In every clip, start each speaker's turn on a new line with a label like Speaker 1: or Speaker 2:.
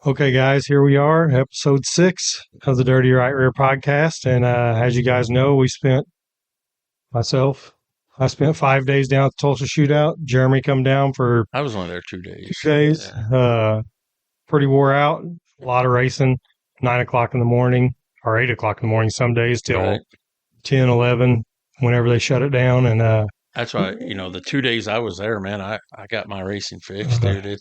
Speaker 1: Okay, guys, here we are, episode 6 of the Dirty Right Rear podcast. And as you guys know, myself, I spent 5 days down at the Tulsa Shootout. Jeremy come down for
Speaker 2: I was only there 2 days.
Speaker 1: 2 days.
Speaker 2: Yeah.
Speaker 1: Pretty wore out, a lot of racing, 9 o'clock in the morning or 8 o'clock in the morning some days till
Speaker 2: Right.
Speaker 1: 10, 11, whenever they shut it down. And
Speaker 2: That's why, the 2 days I was there, man, I got my racing fixed, dude.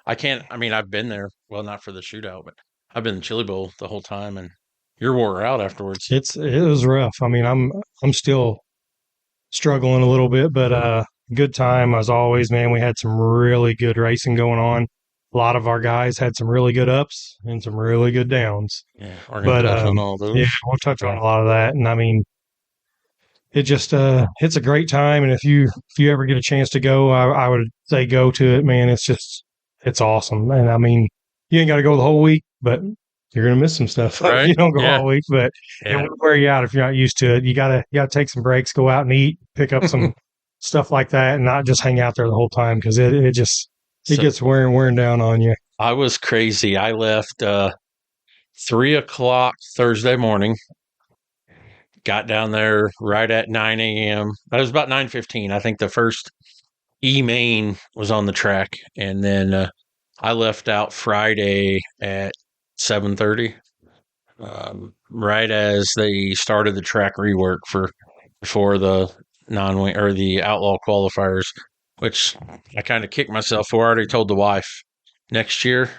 Speaker 2: I've been there, well, not for the shootout, but I've been in Chili Bowl the whole time, and you're wore out afterwards.
Speaker 1: it was rough. I mean, I'm still struggling a little bit, but good time as always, man. We had some really good racing going on. A lot of our guys had some really good ups and some really good downs.
Speaker 2: Yeah, we're going to touch on all those.
Speaker 1: Yeah, we'll touch on a lot of that. And I mean, it just it's a great time. And if you ever get a chance to go, I would say go to it, man. It's awesome. And I mean, you ain't got to go the whole week, but you're gonna miss some stuff.
Speaker 2: Right?
Speaker 1: You don't go
Speaker 2: Yeah.
Speaker 1: all week, but it
Speaker 2: Yeah.
Speaker 1: will wear you out if you're not used to it. You gotta take some breaks, go out and eat, pick up some stuff like that, and not just hang out there the whole time because it gets wearing down on you.
Speaker 2: I was crazy. I left 3 o'clock Thursday morning. Got down there right at 9 a.m. It was about 9:15. I think the first E-Main was on the track, and then I left out Friday at 7:30, right as they started the track rework before the non-wing or the outlaw qualifiers, which I kind of kicked myself for. I already told the wife next year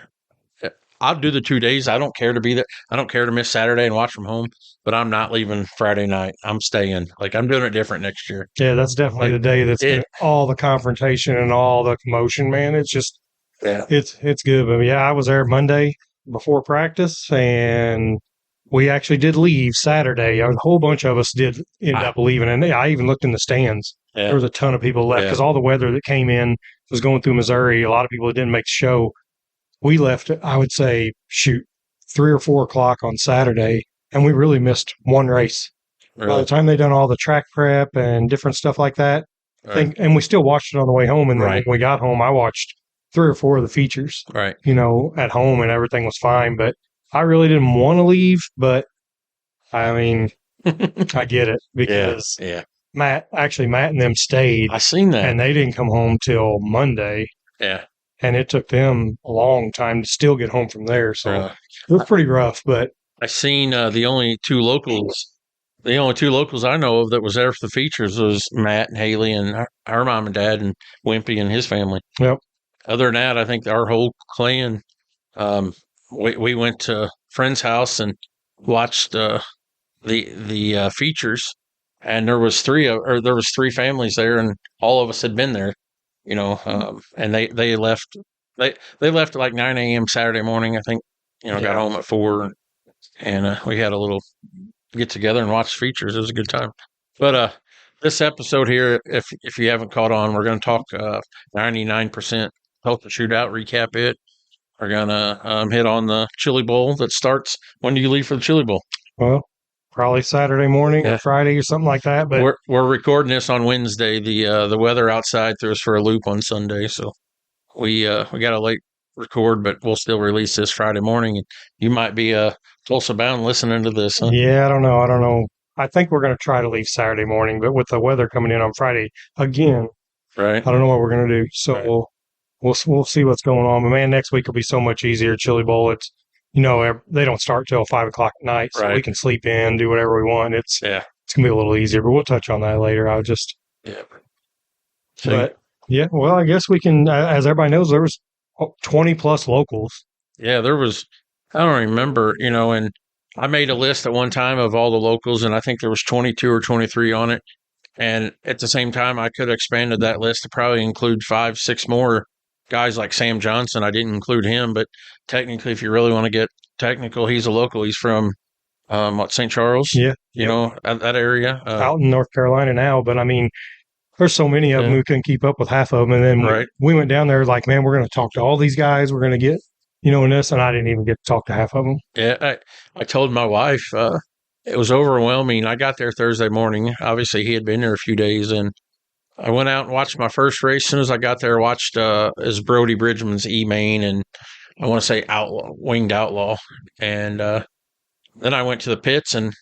Speaker 2: I'll do the 2 days. I don't care to be there. I don't care to miss Saturday and watch from home, but I'm not leaving Friday night. I'm staying. Like, I'm doing it different next year.
Speaker 1: Yeah, that's definitely the day that's all the confrontation and all the commotion, man. It's just, it's good. But yeah, I was there Monday before practice, and we actually did leave Saturday. A whole bunch of us did end up leaving, and I even looked in the stands.
Speaker 2: Yeah.
Speaker 1: There was a ton of people left because all the weather that came in was going through Missouri. A lot of people that didn't make the show. We left, I would say, 3 or 4 o'clock on Saturday, and we really missed one race.
Speaker 2: Really?
Speaker 1: By the time they done all the track prep and different stuff like that, and we still watched it on the way home. And then when we got home, I watched 3 or 4 of the features, at home, and everything was fine. But I really didn't want to leave, but I mean, I get it because Matt and them stayed.
Speaker 2: I seen that.
Speaker 1: And they didn't come home till Monday.
Speaker 2: Yeah.
Speaker 1: And it took them a long time to still get home from there. So it was pretty rough, but
Speaker 2: I seen the only two locals I know of that was there for the features was Matt and Haley and our mom and dad and Wimpy and his family.
Speaker 1: Yep.
Speaker 2: Other than that, I think our whole clan, we went to a friend's house and watched the features, and there was three families there, and all of us had been there. And they left. They left at like 9 a.m. Saturday morning. I think. Got home at 4, and we had a little get together and watch features. It was a good time. But this episode here, if you haven't caught on, we're going to talk 99% Tulsa Shootout, recap it. We're going to hit on the Chili Bowl that starts. When do you leave for the Chili Bowl?
Speaker 1: Well, probably Saturday morning or Friday or something like that. But
Speaker 2: we're recording this on Wednesday. The weather outside threw us for a loop on Sunday, so we got a late record, but we'll still release this Friday morning. You might be Tulsa bound listening to this, huh?
Speaker 1: Yeah, I don't know. I think we're going to try to leave Saturday morning, but with the weather coming in on Friday again,
Speaker 2: right?
Speaker 1: I don't know what we're going to do. So we'll see what's going on. But man, next week will be so much easier. Chili Bowl, it's they don't start till 5 o'clock at night, so we can sleep in, do whatever we want. It's gonna be a little easier, but we'll touch on that later. Well, I guess we can. As everybody knows, there was 20 plus locals.
Speaker 2: Yeah, there was. I don't remember, and I made a list at one time of all the locals, and I think there was 22 or 23 on it. And at the same time, I could have expanded that list to probably include 5, 6 more guys like Sam Johnson. I didn't include him, but technically, if you really want to get technical, he's a local. He's from St. Charles?
Speaker 1: Yeah,
Speaker 2: that area.
Speaker 1: Out in North Carolina now, but I mean, there's so many of them who couldn't keep up with half of them. And then we went down there like, man, we're going to talk to all these guys. We're going to get, in this, and I didn't even get to talk to half of them.
Speaker 2: Yeah, I told my wife it was overwhelming. I got there Thursday morning. Obviously, he had been there a few days, and I went out and watched my first race. As soon as I got there, I watched as Brody Bridgman's E-Main, and I want to say winged outlaw. And then I went to the pits, and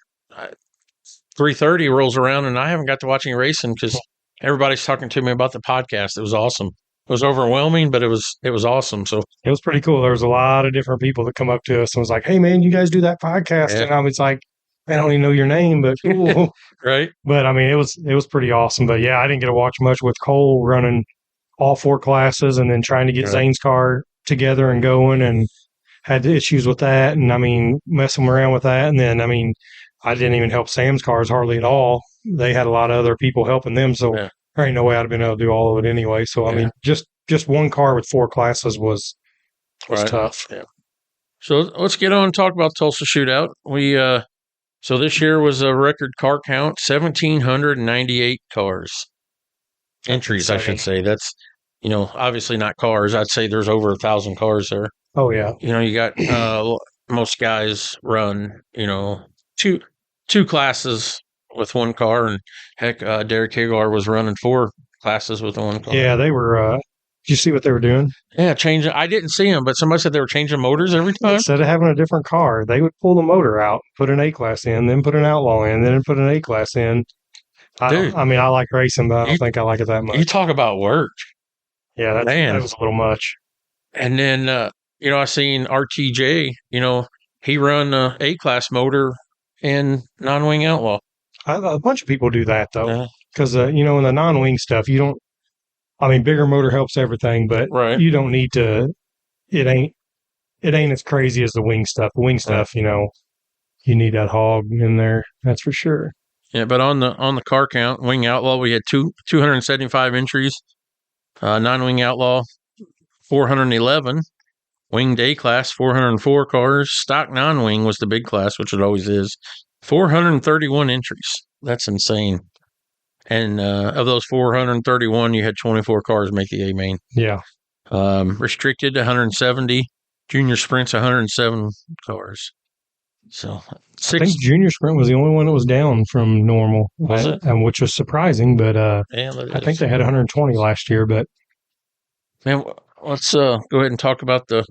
Speaker 2: 3:30 rolls around, and I haven't got to watch any racing because everybody's talking to me about the podcast. It was awesome. It was overwhelming, but it was awesome. So
Speaker 1: it was pretty cool. There was a lot of different people that come up to us and was like, "Hey, man, you guys do that podcast?" Yeah. And I was like, "I don't even know your name, but cool."
Speaker 2: Right.
Speaker 1: But I mean, it was pretty awesome. But yeah, I didn't get to watch much with Cole running all 4 classes and then trying to get Zane's car together and going, and had issues with that. And I mean, messing around with that. And then, I mean, I didn't even help Sam's cars hardly at all. They had a lot of other people helping them. So there ain't no way I'd have been able to do all of it anyway. So, I mean, just one car with 4 classes was tough.
Speaker 2: Yeah. So let's get on and talk about Tulsa Shootout. So this year was a record car count, 1,798 cars. Entries, I should say. That's, obviously not cars. I'd say there's over 1,000 cars there.
Speaker 1: Oh, yeah.
Speaker 2: You got most guys run, two classes with one car. And heck, Derek Hagar was running 4 classes with one car.
Speaker 1: Yeah, they were. Did you see what they were doing?
Speaker 2: Yeah, changing. I didn't see them, but somebody said they were changing motors every time.
Speaker 1: Instead of having a different car, they would pull the motor out, put an A-class in, then put an Outlaw in, then put an A-class in. I like racing, but I don't think I like it that much.
Speaker 2: You talk about work.
Speaker 1: Yeah, that was a little much.
Speaker 2: And then, I seen RTJ, he run a A-class motor in non-wing Outlaw.
Speaker 1: A bunch of people do that, though. Because, in the non-wing stuff, you don't, bigger motor helps everything, but you don't need to, it ain't as crazy as the wing stuff. The wing stuff, you need that hog in there. That's for sure.
Speaker 2: Yeah, but on the car count, wing Outlaw, we had 275 entries. Non-wing Outlaw, 411. Winged A-class, 404 cars. Stock non-wing was the big class, which it always is. 431 entries. That's insane. And of those 431, you had 24 cars make the A-main.
Speaker 1: Yeah.
Speaker 2: Restricted, 170. Junior Sprint's 107 cars. So
Speaker 1: I think Junior Sprint was the only one that was down from normal, which was surprising. But I think they had 120 last year. But
Speaker 2: man, let's go ahead and talk about the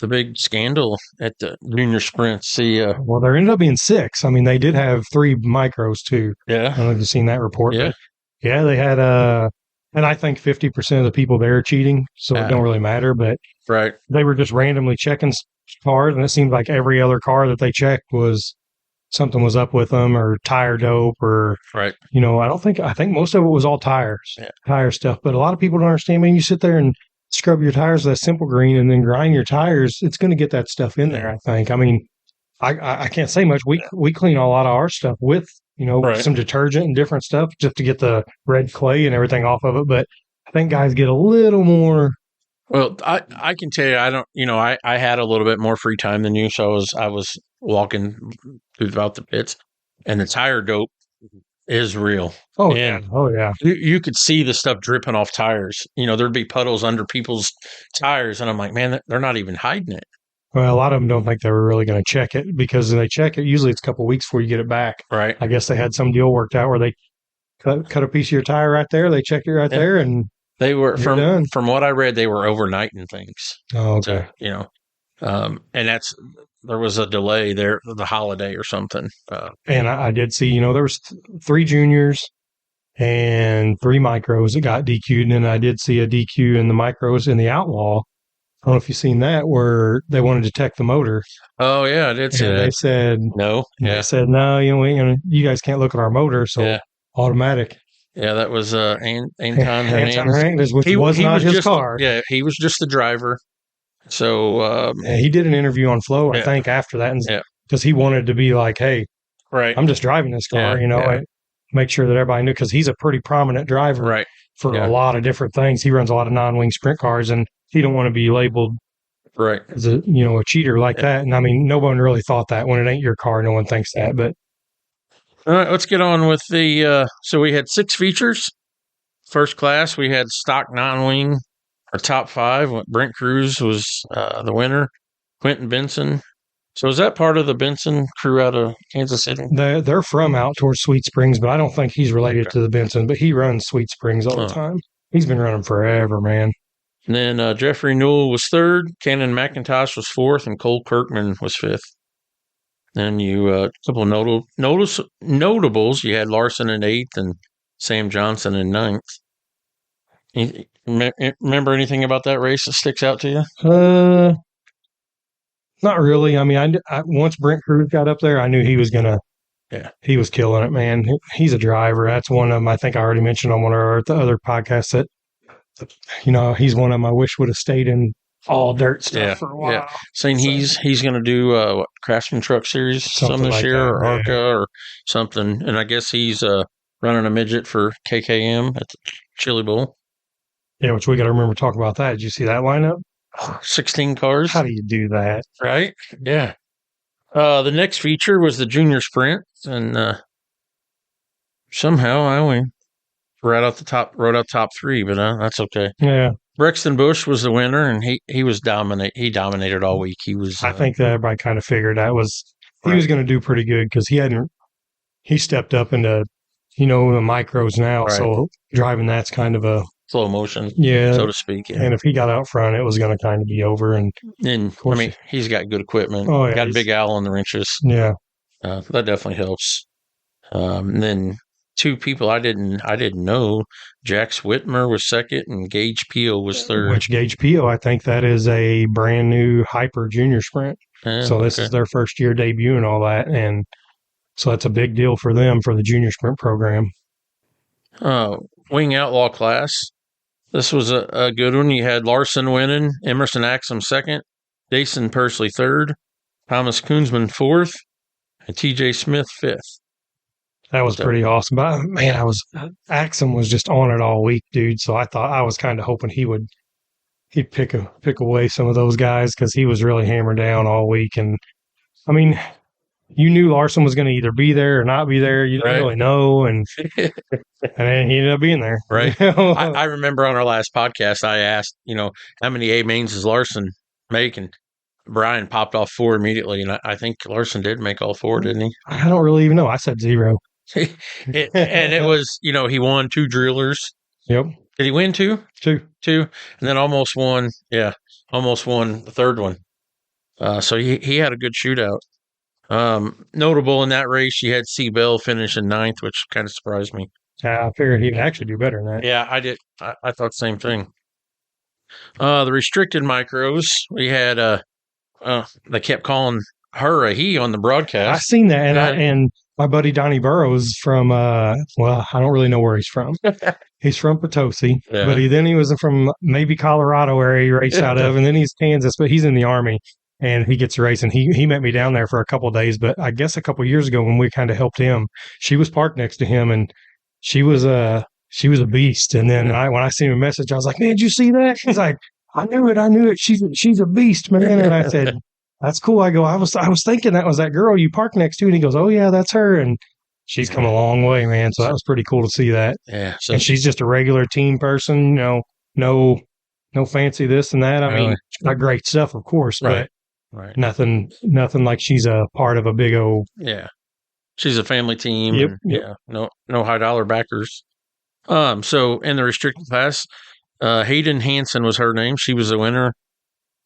Speaker 2: big scandal at the Junior Sprint.
Speaker 1: Well, there ended up being 6. They did have 3 micros too.
Speaker 2: Yeah,
Speaker 1: I don't know if you've seen that report.
Speaker 2: Yeah,
Speaker 1: yeah, they had and I think 50% of the people there are cheating, so it don't really matter. But they were just randomly checking cars, and it seemed like every other car that they checked was something was up with them, or tire dope, or I think most of it was all tire stuff. But a lot of people don't understand. You sit there and scrub your tires with that simple green and then grind your tires, it's going to get that stuff in there. I think. I can't say much. We clean a lot of our stuff with some detergent and different stuff just to get the red clay and everything off of it. But I think guys get a little more.
Speaker 2: Well, I can tell you, I don't. I had a little bit more free time than you, so I was walking throughout the pits, and the tire dope is real.
Speaker 1: Oh, yeah. Oh, yeah.
Speaker 2: You could see the stuff dripping off tires. There'd be puddles under people's tires, and I'm like, man, they're not even hiding it.
Speaker 1: Well, a lot of them don't think they were really going to check it, because they check it, usually it's a couple of weeks before you get it back.
Speaker 2: Right.
Speaker 1: I guess they had some deal worked out where they cut a piece of your tire right there, they check it right there, and
Speaker 2: they were, from what I read, they were overnighting things.
Speaker 1: Oh, okay.
Speaker 2: And there was a delay there, the holiday or something.
Speaker 1: And I did see, there was 3 juniors and 3 micros that got DQ'd, and then I did see a DQ in the micros in the Outlaw. I don't know if you've seen that, where they wanted to check the motor.
Speaker 2: Oh, yeah, I did see that.
Speaker 1: They said
Speaker 2: no. Yeah.
Speaker 1: They said, no, you guys can't look at our motor, so automatic.
Speaker 2: Yeah, that was Anton Hernandez,
Speaker 1: which was not his car.
Speaker 2: Yeah, he was just the driver. So
Speaker 1: he did an interview on Flow, I think, after that, because he wanted to be like, hey, I'm just driving this car, make sure that everybody knew, because he's a pretty prominent driver for a lot of different things. He runs a lot of non-wing sprint cars, and he don't want to be labeled as a cheater like that. And no one really thought that. When it ain't your car, no one thinks that. But
Speaker 2: all right, let's get on with the. So we had 6 features. First class, we had stock non-wing. Our top 5. Brent Cruz was the winner. Quentin Benson. So is that part of the Benson crew out of Kansas City?
Speaker 1: They're from out towards Sweet Springs, but I don't think he's related to the Benson. But he runs Sweet Springs all the time. He's been running forever, man.
Speaker 2: And then Jeffrey Newell was third, Cannon McIntosh was fourth, and Cole Kirkman was fifth. Then a couple of notables. You had Larson in eighth and Sam Johnson in ninth. Remember anything about that race that sticks out to
Speaker 1: you? Not really. I mean, once Brent Cruz got up there, I knew he was gonna. Yeah, he was killing it, man. He's a driver. That's one of them. I think I already mentioned on one of the other podcasts that, he's one of them I wish would have stayed in all dirt stuff for a while. Yeah.
Speaker 2: Saying he's going to do Craftsman Truck Series some this year, or ARCA or something. And I guess he's running a midget for KKM at the Chili Bowl.
Speaker 1: Yeah, which we got to remember talking about that. Did you see that lineup?
Speaker 2: 16 cars.
Speaker 1: How do you do that?
Speaker 2: Right? Yeah. The next feature was the Junior Sprint, and somehow I only wrote out top three, but that's okay.
Speaker 1: Yeah.
Speaker 2: Brexton Bush was the winner, and he was He dominated all week. He was.
Speaker 1: I think that everybody kind of figured he was going to do pretty good because he stepped up into the micros now. Right. So driving that's kind of a
Speaker 2: slow motion, so to speak. Yeah.
Speaker 1: And if he got out front, it was going to kind of be over. And
Speaker 2: I mean, he's got good equipment.
Speaker 1: Oh, yeah,
Speaker 2: got a Big Al on the wrenches.
Speaker 1: Yeah,
Speaker 2: that definitely helps. And then two people I didn't know. Jax Whitmer was second, and Gage Peel was third.
Speaker 1: Which Gage Peel, I think that is a brand new Hyper Junior Sprint. So this is their first year debut and all that, and so that's a big deal for them for the Junior Sprint program.
Speaker 2: Wing Outlaw class. This was a good one. You had Larson winning, Emerson Axum second, Jason Persley third, Thomas Koonsman fourth, and TJ Smith fifth.
Speaker 1: That was pretty awesome. But man, Axum was just on it all week, dude. So I was kind of hoping he'd pick away some of those guys because he was really hammered down all week. And I mean, you knew Larson was going to either be there or not be there. You didn't really know, and then he ended up being there.
Speaker 2: Right. I remember on our last podcast, I asked, how many A mains does Larson make, and Brian popped off 4 immediately, and I think Larson did make all 4, didn't he?
Speaker 1: I don't really even know. I said 0.
Speaker 2: And it was, he won 2 drillers.
Speaker 1: Yep.
Speaker 2: Did he win 2?
Speaker 1: 2.
Speaker 2: 2, and then almost won. Yeah, almost won the third one. So he had a good shootout. Notable in that race, you had C. Bell finish in 9th, which kind of surprised me.
Speaker 1: I figured he'd actually do better than that.
Speaker 2: Yeah, I did. I thought the same thing. The restricted micros, we had they kept calling her a he on the broadcast.
Speaker 1: I seen that, and my buddy Donnie Burrows from I don't really know where he's from. He's from Potosi, but he was from maybe Colorado area he raced out of, and then he's Kansas, but he's in the Army. And he gets a race, and he met me down there for a couple of days. But I guess a couple of years ago when we kind of helped him, she was parked next to him, and she was a beast. And then when I seen a message, I was like, "Man, did you see that?" She's like, I knew it. She's a beast, man." And I said, "That's cool." I go, I was thinking that was that girl you parked next to, and he goes, "Oh yeah, that's her." And she's come a long way, man. So that was pretty cool to see that.
Speaker 2: Yeah.
Speaker 1: And she's just a regular team person, no fancy this and that. I mean, got great stuff, of course, but.
Speaker 2: Right.
Speaker 1: Nothing like she's a part of a big old.
Speaker 2: Yeah. She's a family team.
Speaker 1: Yep.
Speaker 2: Yeah. No high dollar backers. So in the restricted class, Hayden Hansen was her name. She was the winner.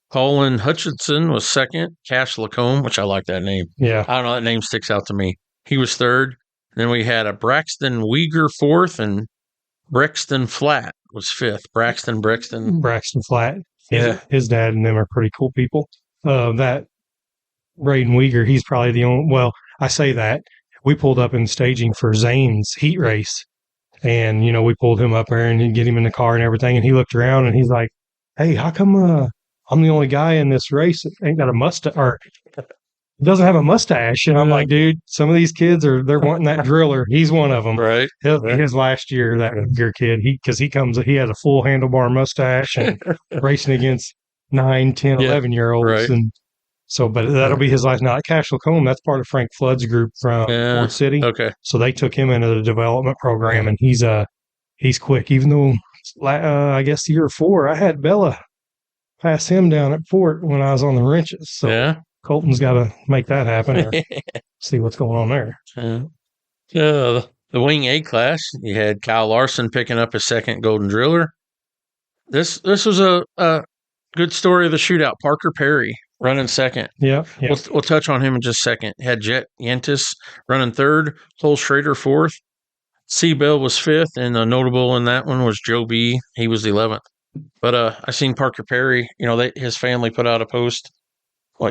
Speaker 2: Colin Hutchinson was second. Cash Lacombe, which I like that name.
Speaker 1: Yeah.
Speaker 2: I don't know. That name sticks out to me. He was third. Then we had a Braxton Uyghur fourth, and Brexton Flat was fifth. Braxton
Speaker 1: Flat.
Speaker 2: Yeah.
Speaker 1: His dad and them are pretty cool people. That Braden Uyghur, he's probably the only. Well, I say that we pulled up in staging for Zane's heat race, and we pulled him up there and get him in the car and everything. And he looked around and he's like, "Hey, how come I'm the only guy in this race that ain't got a mustache or doesn't have a mustache?" And I'm like, "Dude, some of these kids they're wanting that driller. He's one of them,
Speaker 2: right?
Speaker 1: His last year, that Uyghur kid, he has a full handlebar mustache and racing against 9, 10, 11-year-olds.
Speaker 2: Right.
Speaker 1: And so, but that'll be his life. Now, Cash Lacombe, that's part of Frank Flood's group from Fort City.
Speaker 2: Okay.
Speaker 1: So they took him into the development program, and he's quick. Even though, I guess the year 4, I had Bella pass him down at Fort when I was on the wrenches. So Colton's got to make that happen or see what's going on there.
Speaker 2: The Wing A class, you had Kyle Larson picking up his second Golden Driller. This was a good story of the shootout. Parker Perry running second.
Speaker 1: Yeah.
Speaker 2: We'll touch on him in just a second. Had Jet Yentis running third, Cole Schrader fourth, Seabell was fifth, and notable in that one was Joe B. He was 11th. But I seen Parker Perry, his family put out a post,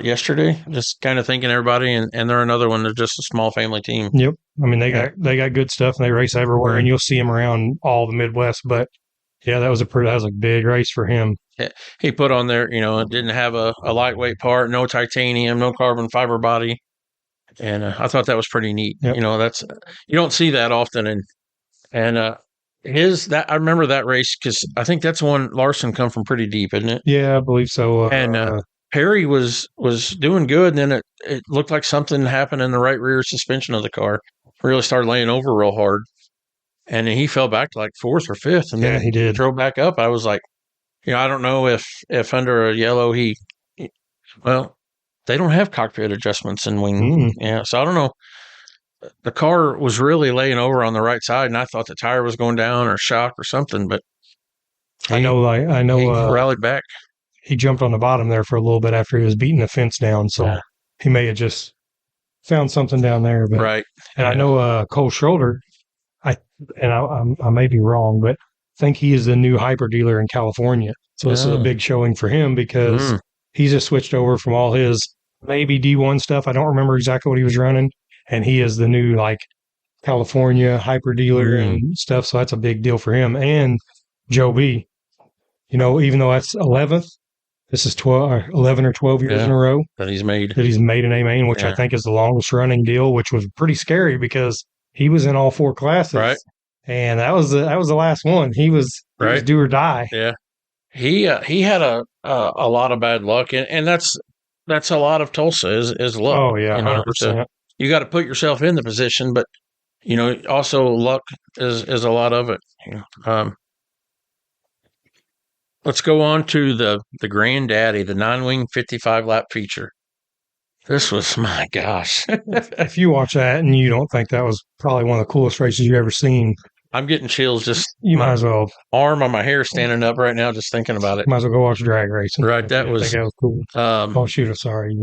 Speaker 2: yesterday? Just kind of thanking everybody, and they're another one. They're just a small family team.
Speaker 1: Yep. I mean, they got good stuff, and they race everywhere, and you'll see them around all the Midwest. But yeah, that was a big race for him.
Speaker 2: Yeah. He put on there, it didn't have a lightweight part, no titanium, no carbon fiber body, and I thought that was pretty neat.
Speaker 1: Yep.
Speaker 2: That's you don't see that often, and I remember that race because I think that's one Larson come from pretty deep, isn't it?
Speaker 1: Yeah, I believe so.
Speaker 2: And Perry was doing good, and then it looked like something happened in the right rear suspension of the car. Really started laying over real hard, and then he fell back to like fourth or fifth, and then
Speaker 1: he did.
Speaker 2: Drove back up. I was like, I don't know if under a yellow they don't have cockpit adjustments in wing. Yeah, so I don't know. The car was really laying over on the right side, and I thought the tire was going down or shock or something. But
Speaker 1: I know.
Speaker 2: He rallied back.
Speaker 1: He jumped on the bottom there for a little bit after he was beating the fence down, so he may have just found something down there. But,
Speaker 2: right.
Speaker 1: And I know Cole Schroeder. I may be wrong, but I think he is the new hyper dealer in California. So this is a big showing for him because he's just switched over from all his maybe D1 stuff. I don't remember exactly what he was running. And he is the new California hyper dealer and stuff. So that's a big deal for him. And Joe B, even though that's 11th, this is 11 or 12 years in a row
Speaker 2: that he's made
Speaker 1: an A-main, which I think is the longest running deal, which was pretty scary because he was in all four classes.
Speaker 2: Right.
Speaker 1: And that was the last one. He was do or die.
Speaker 2: Yeah. He had a lot of bad luck, and that's a lot of Tulsa is luck.
Speaker 1: Oh yeah, 100%.
Speaker 2: You got to put yourself in the position, but also luck is a lot of it. Let's go on to the granddaddy, the non-wing 55-lap feature. This was, my gosh.
Speaker 1: If you watch that and you don't think that was probably one of the coolest races you've ever seen,
Speaker 2: I'm getting chills
Speaker 1: you might as well.
Speaker 2: Arm on my hair standing up right now just thinking about it.
Speaker 1: Might as well go watch drag racing.
Speaker 2: Right, that was
Speaker 1: cool. Oh, shoot, I'm sorry.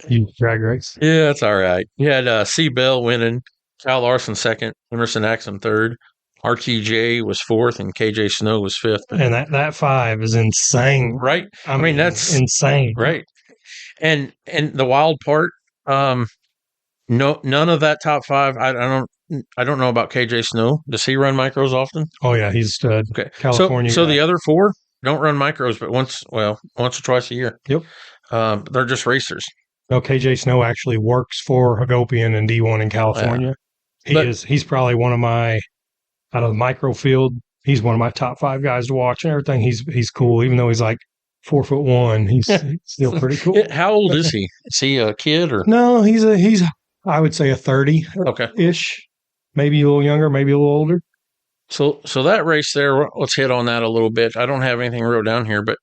Speaker 1: You drag race.
Speaker 2: Yeah, that's all right. You had C. Bell winning, Kyle Larson second, Emerson Axum third, RTJ was fourth, and KJ Snow was fifth.
Speaker 1: And that 5 is insane.
Speaker 2: Right? I mean, that's
Speaker 1: insane.
Speaker 2: Right. And the wild part, none of that top 5. I don't know about KJ Snow. Does he run micros often?
Speaker 1: Oh yeah, he's a stud.
Speaker 2: Okay,
Speaker 1: California.
Speaker 2: So the other 4 don't run micros, but once or twice a year.
Speaker 1: Yep.
Speaker 2: They're just racers.
Speaker 1: No, KJ Snow actually works for Hagopian and D1 in California. Yeah. He's probably one of my out of the micro field. He's one of my top 5 guys to watch and everything. He's cool, even though he's like 4'1". He's still pretty cool.
Speaker 2: How old is he? Is he a kid or?
Speaker 1: No, he's I would say a 30 ish, maybe a little younger, maybe a little older.
Speaker 2: So that race there, let's hit on that a little bit. I don't have anything wrote down here, but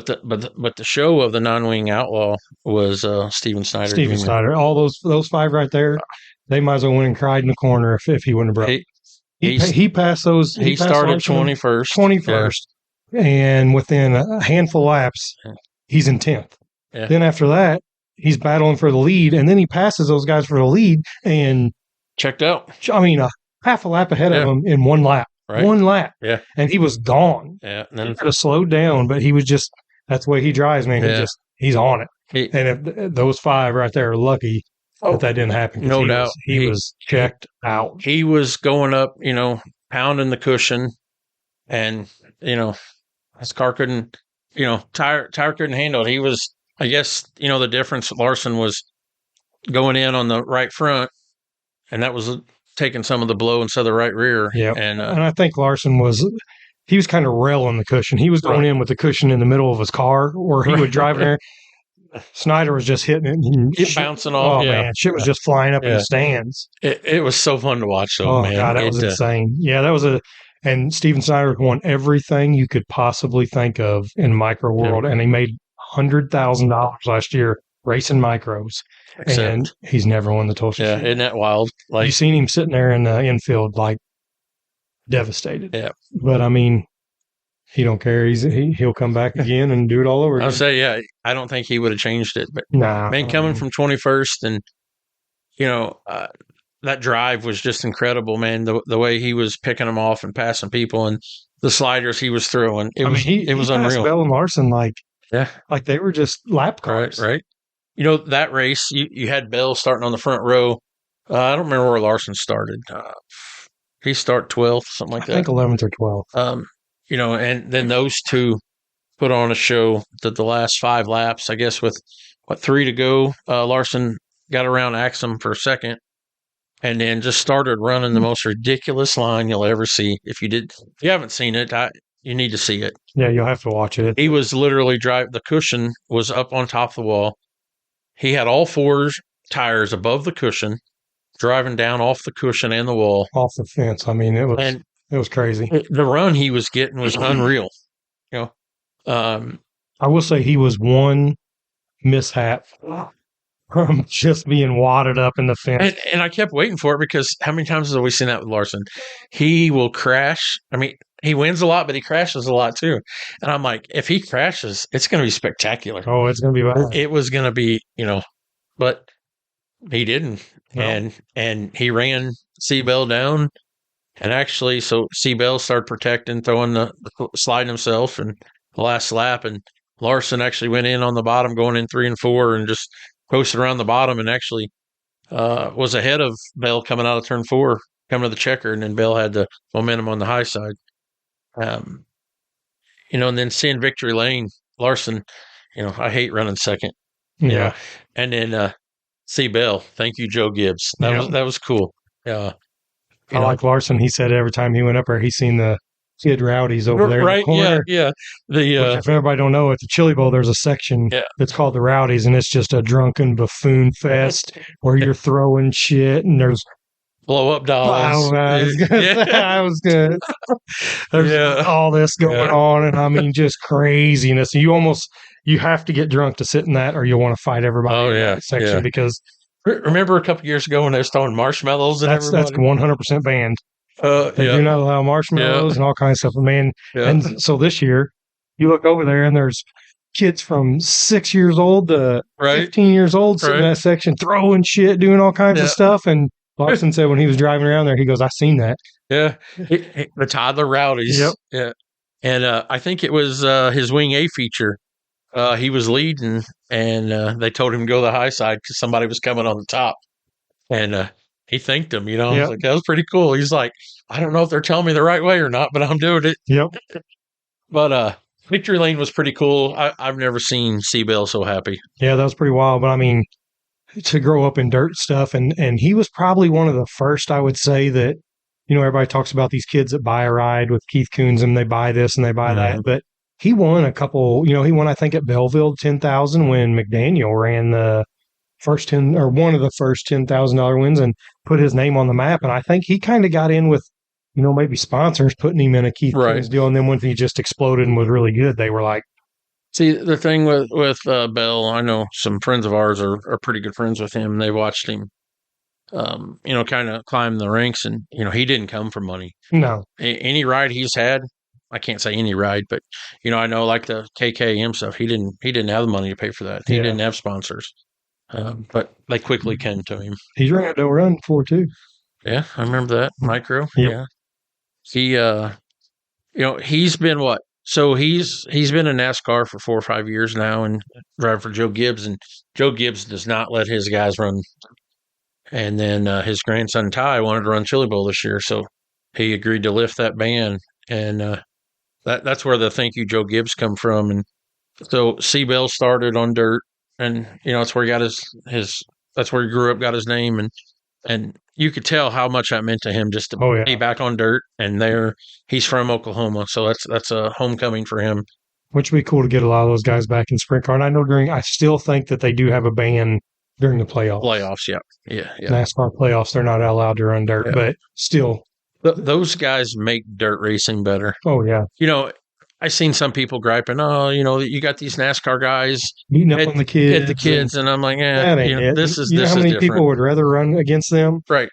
Speaker 2: the show of the non-wing outlaw was Steven Snyder.
Speaker 1: Steven Snyder, all those 5 right there, they might as well went and cried in the corner if he wouldn't have broke. He passed those.
Speaker 2: He started 21st.
Speaker 1: 21st. Yeah. And within a handful of laps, he's in 10th. Yeah. Then after that, he's battling for the lead, and then he passes those guys for the lead and
Speaker 2: checked out.
Speaker 1: I mean, half a lap ahead of him in one lap.
Speaker 2: Right.
Speaker 1: One lap.
Speaker 2: Yeah.
Speaker 1: And he was gone.
Speaker 2: Yeah. And then
Speaker 1: he could have slowed down, but he was just, that's the way he drives, man.
Speaker 2: Yeah.
Speaker 1: He's on it. And if those 5 right there are lucky that didn't happen.
Speaker 2: No doubt.
Speaker 1: He was checked out.
Speaker 2: He was going up, pounding the cushion, and, his car couldn't, tire couldn't handle it. He was, I guess, the difference, Larson was going in on the right front, and that was taking some of the blow instead of the right rear.
Speaker 1: Yeah.
Speaker 2: And
Speaker 1: I think Larson was kind of railing the cushion. He was going in with the cushion in the middle of his car where he would drive there. Snyder was just hitting it and
Speaker 2: bouncing off.
Speaker 1: Oh, man. Shit was just flying up in the stands.
Speaker 2: It was so fun to watch, though, man.
Speaker 1: Oh, God, that was insane. Yeah, that was and Steven Snyder won everything you could possibly think of in micro world, and he made $100,000 last year racing micros. And he's never won the Tulsa Shootout.
Speaker 2: Isn't that wild?
Speaker 1: You seen him sitting there in the infield, devastated.
Speaker 2: Yeah.
Speaker 1: But, I mean, He don't care. He'll come back again and do it all over again.
Speaker 2: I'll say, yeah, I don't think he would have changed it. But man, coming from 21st, and that drive was just incredible, man. The way he was picking them off and passing people, and the sliders he was throwing, it was unreal.
Speaker 1: Bell and Larson like they were just lap cars,
Speaker 2: right. That race, you had Bell starting on the front row. I don't remember where Larson started. He started 12th, something like that. I
Speaker 1: think 11th or 12th.
Speaker 2: And then those two put on a show that the last 5 laps, I guess with 3 to go, Larson got around Axum for a second and then just started running the most ridiculous line you'll ever see. If you haven't seen it, you need to see it.
Speaker 1: Yeah, you'll have to watch it.
Speaker 2: He was literally the cushion was up on top of the wall. He had all 4 tires above the cushion, driving down off the cushion and the wall.
Speaker 1: Off the fence. I mean, it was crazy.
Speaker 2: The run he was getting was unreal.
Speaker 1: I will say he was one mishap from just being wadded up in the fence.
Speaker 2: And I kept waiting for it because how many times have we seen that with Larson? He will crash. I mean, he wins a lot, but he crashes a lot too. And I'm like, if he crashes, it's going to be spectacular.
Speaker 1: Oh, it's going to be bad.
Speaker 2: It was going to be, but he didn't. No. And he ran Seabell down. And actually, so Seabell started protecting, throwing the sliding himself and the last lap. And Larson actually went in on the bottom, going in 3 and 4 and just coasted around the bottom and actually was ahead of Bell coming out of turn 4, coming to the checker. And then Bell had the momentum on the high side. And then seeing Victory Lane, Larson, I hate running second.
Speaker 1: Yeah.
Speaker 2: And then Seabell, thank you, Joe Gibbs. That was cool.
Speaker 1: I like Larson. He said every time he went up there, he seen the Kid Rowdies over there in the corner.
Speaker 2: Yeah.
Speaker 1: If everybody don't know, at the Chili Bowl, there's a section that's called the Rowdies, and it's just a drunken buffoon fest where you're throwing shit and there's
Speaker 2: blow-up dolls.
Speaker 1: That was good. There's all this going on, and I mean, just craziness. You have to get drunk to sit in that, or you'll want to fight everybody in that section because.
Speaker 2: Remember a couple years ago when they was throwing marshmallows at everybody?
Speaker 1: That's 100% banned. They do not allow marshmallows and all kinds of stuff. Man, and so this year, you look over there and there's kids from 6 years old to 15 years old sitting in that section throwing shit, doing all kinds of stuff. And Larson said when he was driving around there, he goes, "I seen that."
Speaker 2: Yeah, the toddler rowdies.
Speaker 1: Yep.
Speaker 2: Yeah, and I think it was his Wing A feature. He was leading, and they told him to go to the high side because somebody was coming on the top. And he thanked them, I was like, that was pretty cool. He's like, I don't know if they're telling me the right way or not, but I'm doing it.
Speaker 1: Yep.
Speaker 2: But Victory Lane was pretty cool. I've never seen Seabell so happy.
Speaker 1: Yeah, that was pretty wild. But, I mean, to grow up in dirt stuff, and he was probably one of the first, I would say, that, everybody talks about these kids that buy a ride with Keith Coons and they buy this and they buy that. But he won a couple, he won, I think, at Belleville 10,000 when McDaniel ran the first 10 or one of the first $10,000 wins and put his name on the map. And I think he kind of got in with, maybe sponsors putting him in a Keith Coons deal. And then when he just exploded and was really good, they were like.
Speaker 2: See, the thing with Bell, I know some friends of ours are pretty good friends with him. They watched him, kind of climb the ranks, and, he didn't come from money.
Speaker 1: No.
Speaker 2: Any ride he's had, I can't say any ride, but I know like the KKM stuff, he didn't have the money to pay for that. He didn't have sponsors, but they quickly came to him.
Speaker 1: He's ran a run before too.
Speaker 2: Yeah, I remember that micro.
Speaker 1: Yep.
Speaker 2: Yeah, he, he's been what? So he's been in NASCAR for 4 or 5 years now, and driving for Joe Gibbs, and Joe Gibbs does not let his guys run. And then his grandson Ty wanted to run Chili Bowl this year, so he agreed to lift that ban, and. That's where the thank you Joe Gibbs come from. And so Seabell started on dirt, and that's where he got his that's where he grew up, got his name, and you could tell how much that meant to him just to be back on dirt. And he's from Oklahoma, so that's a homecoming for him.
Speaker 1: Which would be cool to get a lot of those guys back in sprint car. And I know I still think that they do have a ban during the playoffs.
Speaker 2: Yeah.
Speaker 1: NASCAR playoffs, they're not allowed to run dirt, but still.
Speaker 2: Those guys make dirt racing better.
Speaker 1: Oh, yeah.
Speaker 2: I seen some people griping, oh, you got these NASCAR guys
Speaker 1: beating up on the kids,
Speaker 2: and I'm like, this is
Speaker 1: how many
Speaker 2: different.
Speaker 1: people would rather run against them,
Speaker 2: right?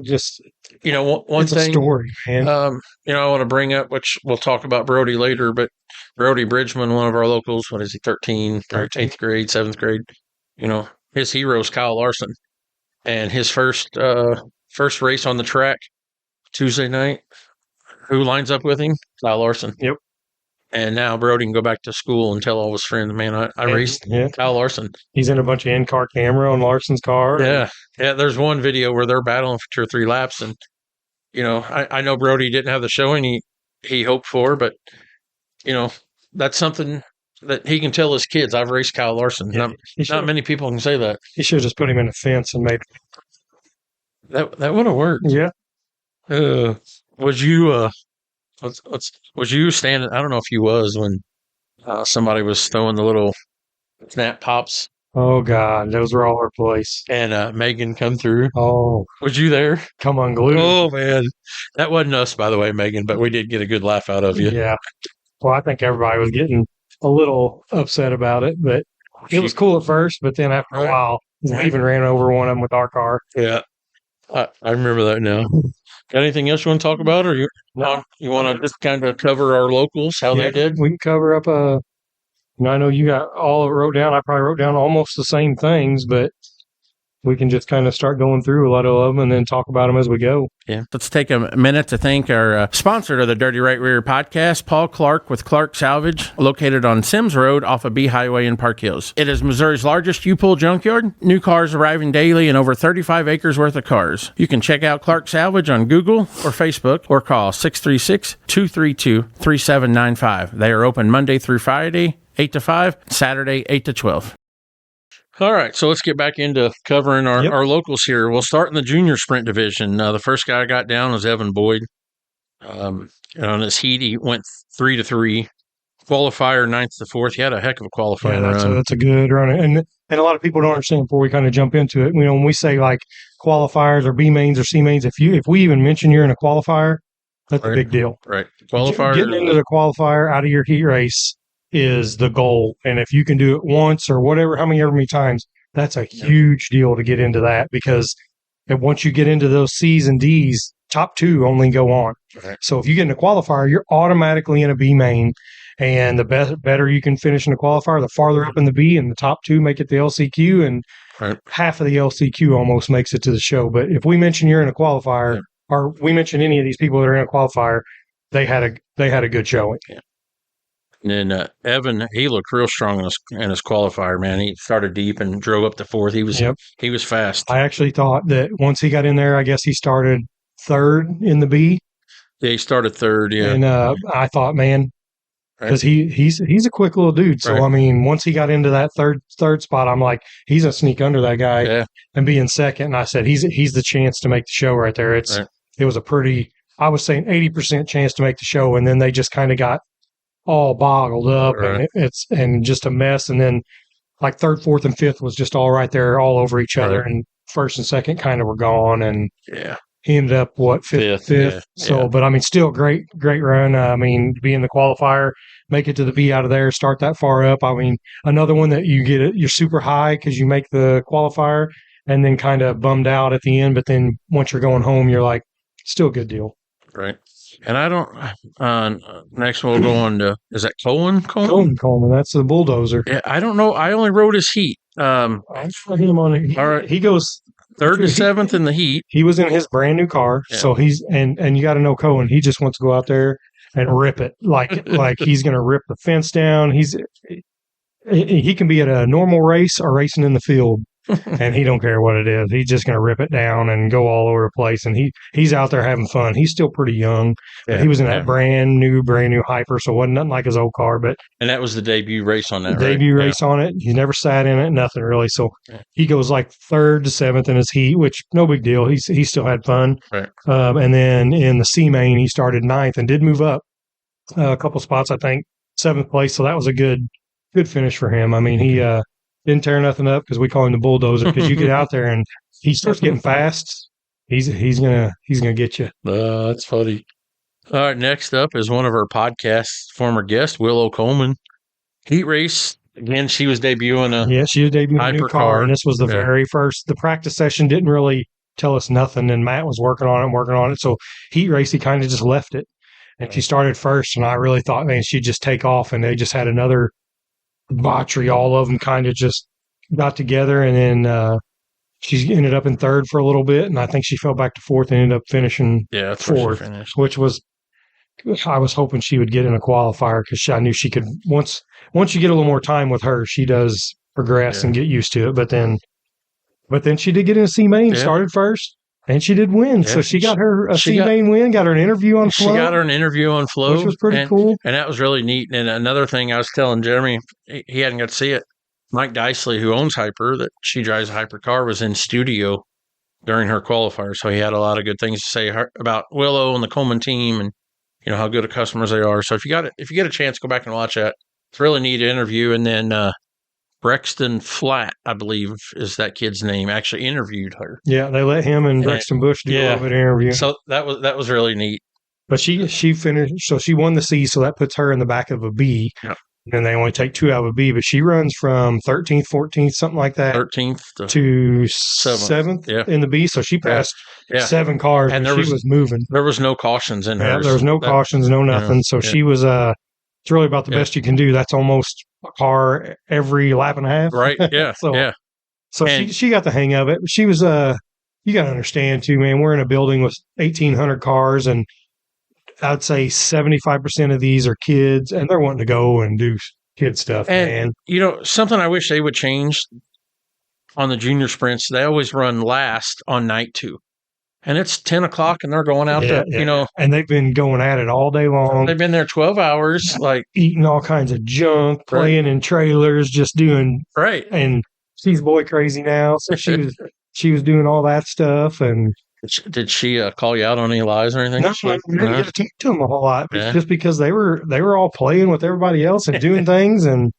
Speaker 1: Just
Speaker 2: one
Speaker 1: it's
Speaker 2: thing,
Speaker 1: a story, man.
Speaker 2: I want to bring up, which we'll talk about Brody later, but Brody Bridgman, one of our locals, what is he, 13, 8th grade, 7th grade? His hero is Kyle Larson, and his first race on the track Tuesday night. Who lines up with him? Kyle Larson.
Speaker 1: Yep.
Speaker 2: And now Brody can go back to school and tell all his friends, man, I raced Kyle Larson.
Speaker 1: He's in a bunch of in-car camera on Larson's car.
Speaker 2: Yeah. Yeah, there's one video where they're battling for 2 or 3 laps. And, I know Brody didn't have the showing he hoped for, but, that's something that he can tell his kids. I've raced Kyle Larson. Yeah, not many people can say that.
Speaker 1: He should have just put him in a fence and made
Speaker 2: that would have worked.
Speaker 1: Yeah.
Speaker 2: Was you was you standing? I don't know if you was when somebody was throwing the little snap pops.
Speaker 1: Oh God, those were all over the place.
Speaker 2: And Megan come through.
Speaker 1: Oh,
Speaker 2: was you there?
Speaker 1: Come unglued.
Speaker 2: Oh man, that wasn't us, by the way, Megan. But we did get a good laugh out of you.
Speaker 1: Yeah. Well, I think everybody was getting a little upset about it, but it was cool at first. But then after a while, we even ran over one of them with our car.
Speaker 2: Yeah, I remember that now. Got anything else you want to talk about, or you want to just kind of cover our locals, how they did?
Speaker 1: We can cover up I know you got all of it wrote down. I probably wrote down almost the same things, but we can just kind of start going through a lot of them and then talk about them as we go.
Speaker 2: Yeah. Let's take a minute to thank our sponsor of the Dirty Right Rear podcast, Paul Clark with Clarks Salvage, located on Sims Road off of B Highway in Park Hills. It is Missouri's largest U-Pull junkyard. New cars arriving daily and over 35 acres worth of cars. You can check out Clarks Salvage on Google or Facebook or call 636-232-3795. They are open Monday through Friday, 8 to 5, Saturday, 8 to 12. All right, so let's get back into covering our locals here. We'll start in the junior sprint division. The first guy I got down was Evan Boyd. On his heat, he went 3 to 3. Qualifier 9th to 4th. He had a heck of a qualifier run.
Speaker 1: That's a good run. And a lot of people don't understand before we kind of jump into it. When we say like qualifiers or B mains or C mains, if we even mention you're in a qualifier, that's a big deal.
Speaker 2: Right. Qualifier.
Speaker 1: Getting into the qualifier out of your heat race is the goal. And if you can do it once or whatever, how many times, that's a huge deal to get into that, because once you get into those C's and D's, top 2 only go on.
Speaker 2: Right.
Speaker 1: So if you get in a qualifier, you're automatically in a B main, and the better you can finish in the qualifier, the farther up in the B, and the top 2 make it the LCQ, and half of the LCQ almost makes it to the show. But if we mention you're in a qualifier, or we mention any of these people that are in a qualifier, they had a good showing.
Speaker 2: Yeah. And then Evan, he looked real strong in his qualifier, man. He started deep and drove up to 4th. He was fast.
Speaker 1: I actually thought that once he got in there, I guess he started 3rd in the B.
Speaker 2: Yeah, he started 3rd, yeah.
Speaker 1: And I thought, man, because he's a quick little dude. So, I mean, once he got into that third spot, I'm like, he's going to sneak under that guy and be in 2nd. And I said, he's the chance to make the show right there. It was a pretty, I was saying 80% chance to make the show. And then they just kind of got all boggled up, and it's just a mess. And then like 3rd, 4th, and 5th was just all right there, all over each other, and 1st and 2nd kind of were gone, and he ended up 5th.
Speaker 2: Yeah.
Speaker 1: So, but I mean, still great run. I mean, to be in the qualifier, make it to the B out of there, start that far up. I mean, another one that you get you're super high because you make the qualifier, and then kind of bummed out at the end. But then once you're going home, you're like, still a good deal.
Speaker 2: Right. And I don't. Next, we'll go on to, is that Coleman?
Speaker 1: Coleman. That's the bulldozer.
Speaker 2: Yeah, I don't know. I only wrote his heat.
Speaker 1: I put him on it. All right, he goes
Speaker 2: 3rd to 7th in the heat.
Speaker 1: He was in his brand new car, so he's and you got to know Cohen. He just wants to go out there and rip it like he's going to rip the fence down. He can be at a normal race or racing in the field, and he don't care what it is. He's just going to rip it down and go all over the place. And he's out there having fun. He's still pretty young. But he was in that brand new Hyper, so it wasn't nothing like his old car.
Speaker 2: And that was the debut race on that,
Speaker 1: Debut race on it. He never sat in it, nothing really. So he goes like 3rd to 7th in his heat, which no big deal. He still had fun.
Speaker 2: Right.
Speaker 1: And then in the C main, he started 9th and did move up a couple spots, I think, 7th place. So that was a good finish for him. I mean, he didn't tear nothing up, because we call him the bulldozer, because you get out there and he starts getting fast, he's gonna get you.
Speaker 2: That's funny. All right, next up is one of our podcast's former guests, Willow Coleman. Heat race. Again, she was debuting
Speaker 1: she was debuting a new car, and this was the very first. The practice session didn't really tell us nothing, and Matt was working on it. So heat race, he kind of just left it, and she started first, and I really thought, man, she'd just take off, and they just had another debauchery. All of them kind of just got together, and then she ended up in third for a little bit, and I think she fell back to fourth and ended up finishing fourth, which was, I was hoping she would get in a qualifier because I knew she could. Once you get a little more time with her, she does progress and get used to it. But then she did get in a C main, started first, and she did win. So she got her a C main win, got her an interview on Flow.
Speaker 2: She got her an interview on Flow,
Speaker 1: which was pretty cool,
Speaker 2: and that was really neat. And another thing I was telling Jeremy, he hadn't got to see it. Mike Dicely, who owns Hyper, that she drives a Hyper car, was in studio during her qualifier, so he had a lot of good things to say about Willow and the Coleman team, and how good of customers they are. So if you get a chance, go back and watch that. It's a really neat interview. And then Brexton Flatt, I believe is that kid's name, actually interviewed her.
Speaker 1: Yeah, they let him and Brexton Bush do a little bit of interview.
Speaker 2: So that was really neat.
Speaker 1: But she finished, so she won the C, so that puts her in the back of a B. Yeah. And they only take two out of a B, but she runs from 13th, 14th, something like that.
Speaker 2: 13th
Speaker 1: to 7th in the B. So she passed 7 cars, and she was moving.
Speaker 2: There was no cautions in hers.
Speaker 1: There was no cautions, no nothing. So she was, it's really about the best you can do. That's almost a car every lap and a half.
Speaker 2: Right, yeah.
Speaker 1: So she got the hang of it. She was, you got to understand too, man, we're in a building with 1,800 cars, and I'd say 75% of these are kids, and they're wanting to go and do kid stuff,
Speaker 2: and, man. Something I wish they would change on the junior sprints, they always run last on night 2. And it's 10 o'clock, and they're going out there,
Speaker 1: And they've been going at it all day long.
Speaker 2: They've been there 12 hours, like
Speaker 1: eating all kinds of junk, playing in trailers, just doing And she's boy crazy now, so she was doing all that stuff. And
Speaker 2: did she call you out on any lies or anything?
Speaker 1: No, I didn't get to talk to them a whole lot, just because they were all playing with everybody else and doing things. And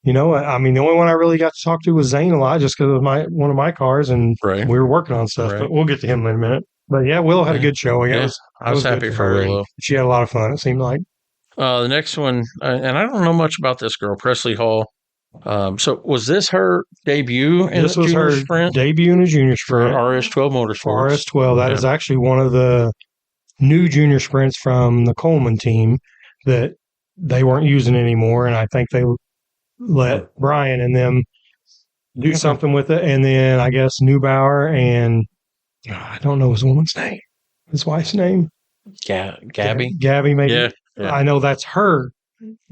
Speaker 1: I mean, the only one I really got to talk to was Zane a lot, just because it was one of my cars, and we were working on stuff. But we'll get to him in a minute. But yeah, Willow had a good showing.
Speaker 2: I was happy for Willow.
Speaker 1: She had a lot of fun, it seemed like.
Speaker 2: The next one, and I don't know much about this girl, Presley Hall. So was this her debut in
Speaker 1: this was her
Speaker 2: sprint?
Speaker 1: Debut in a junior sprint
Speaker 2: for RS12 Motorsports.
Speaker 1: RS12. That is actually one of the new junior sprints from the Coleman team that they weren't using anymore, and I think they let Brian and them do something with it. And then I guess Neubauer and I don't know his woman's name, his wife's name,
Speaker 2: Gabby.
Speaker 1: Gabby, maybe. Yeah. I know that's her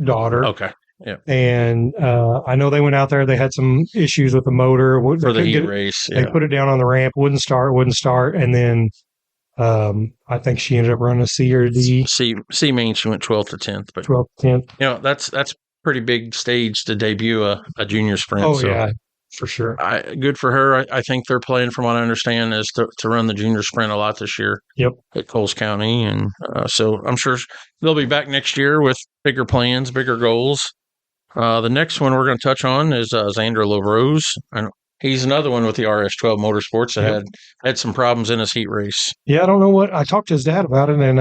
Speaker 1: daughter.
Speaker 2: Okay. Yeah.
Speaker 1: And I know they went out there. They had some issues with the motor
Speaker 2: for the heat race.
Speaker 1: They put it down on the ramp, wouldn't start, and then I think she ended up running a C or D.
Speaker 2: C main. She went 12th to 10th, but
Speaker 1: 12th to 10th.
Speaker 2: That's pretty big stage to debut a junior sprint.
Speaker 1: Oh yeah, for sure.
Speaker 2: Good for her. I think their plan, from what I understand, is to run the junior sprint a lot this year.
Speaker 1: Yep. At
Speaker 2: Coles County, and so I'm sure they'll be back next year with bigger plans, bigger goals. The next one we're going to touch on is Xander LaRose. And he's another one with the RS12 Motorsports that had some problems in his heat race.
Speaker 1: Yeah, I don't know what. I talked to his dad about it, and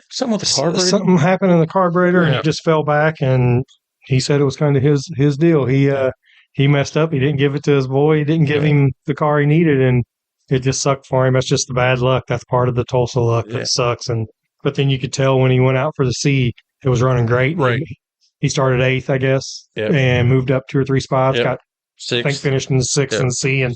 Speaker 2: something with the carburetor.
Speaker 1: Something happened in the carburetor, and it just fell back. And he said it was kind of his deal. He messed up. He didn't give it to his boy. He didn't give him the car he needed, and it just sucked for him. That's just the bad luck. That's part of the Tulsa luck that sucks. But then you could tell when he went out for the C, it was running great.
Speaker 2: Right.
Speaker 1: He started 8th, I guess, and moved up 2 or 3 spots. Got 6th. I think finished in 6th in C, and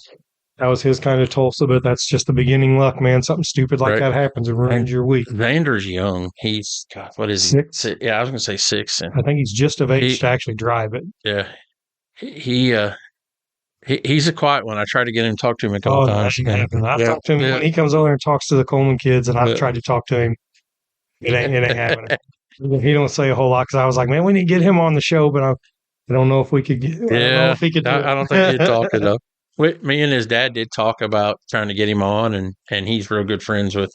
Speaker 1: that was his kind of Tulsa. But that's just the beginning luck, man. Something stupid like that happens and ruins your week.
Speaker 2: Vander's young. He's what is
Speaker 1: 6?
Speaker 2: He? Yeah, I was going to say 6.
Speaker 1: I think he's just of age to actually drive it.
Speaker 2: Yeah, he's a quiet one. I tried to get him to talk to him a couple times.
Speaker 1: I've talked to him when he comes over and talks to the Coleman kids, and I've tried to talk to him. It ain't happening. He don't say a whole lot, because I was like, man, we need to get him on the show, but I don't know if we could get. I don't know if he could.
Speaker 2: I don't think he'd talk enough. Me and his dad did talk about trying to get him on, and he's real good friends with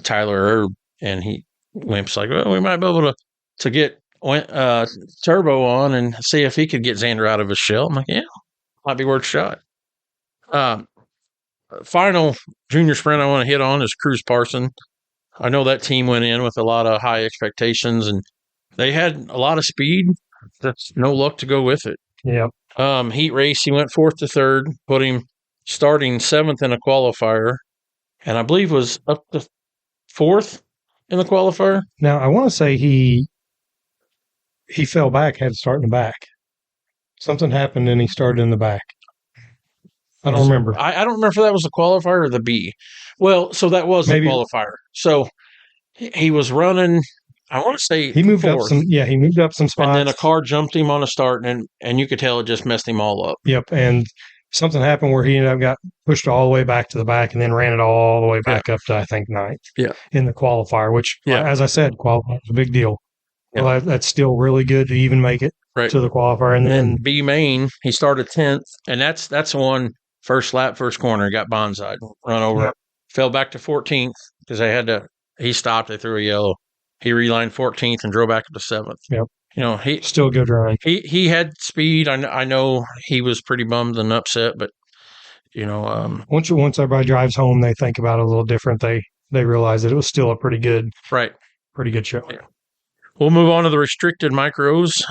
Speaker 2: Tyler Erb, and Wimp's like, well, we might be able to get Turbo on and see if he could get Xander out of his shell. I'm like, yeah, might be worth a shot. Final junior sprint I want to hit on is Cruz Parson. I know that team went in with a lot of high expectations, and they had a lot of speed. That's no luck to go with it.
Speaker 1: Yeah.
Speaker 2: Heat race, he went 4th to 3rd, put him starting 7th in a qualifier, and I believe was up to 4th in the qualifier.
Speaker 1: Now, I want to say he fell back, had to start in the back. Something happened and he started in the back. I don't remember.
Speaker 2: I don't remember if that was the qualifier or the B. Well, so that was the qualifier. So he was running, I want to say
Speaker 1: he moved
Speaker 2: 4th.
Speaker 1: Up some. Yeah, he moved up some spots.
Speaker 2: And then a car jumped him on a start, and you could tell it just messed him all up.
Speaker 1: Yep, and something happened where he ended up got pushed all the way back to the back and then ran it all the way back up to, I think, 9th in the qualifier, which, as I said, qualifier is a big deal. Yeah. Well, that's still really good to even make it to the qualifier. And then
Speaker 2: B main, he started 10th, and that's one first lap, first corner, got bonsai'd, run over, fell back to 14th because he stopped, they threw a yellow. He relined 14th and drove back up to 7th.
Speaker 1: Yep.
Speaker 2: You know, he
Speaker 1: still good running.
Speaker 2: He had speed. I know he was pretty bummed and upset, but you know,
Speaker 1: once everybody drives home, they think about it a little different. They realize that it was still a pretty good show.
Speaker 2: Yeah. We'll move on to the restricted micros.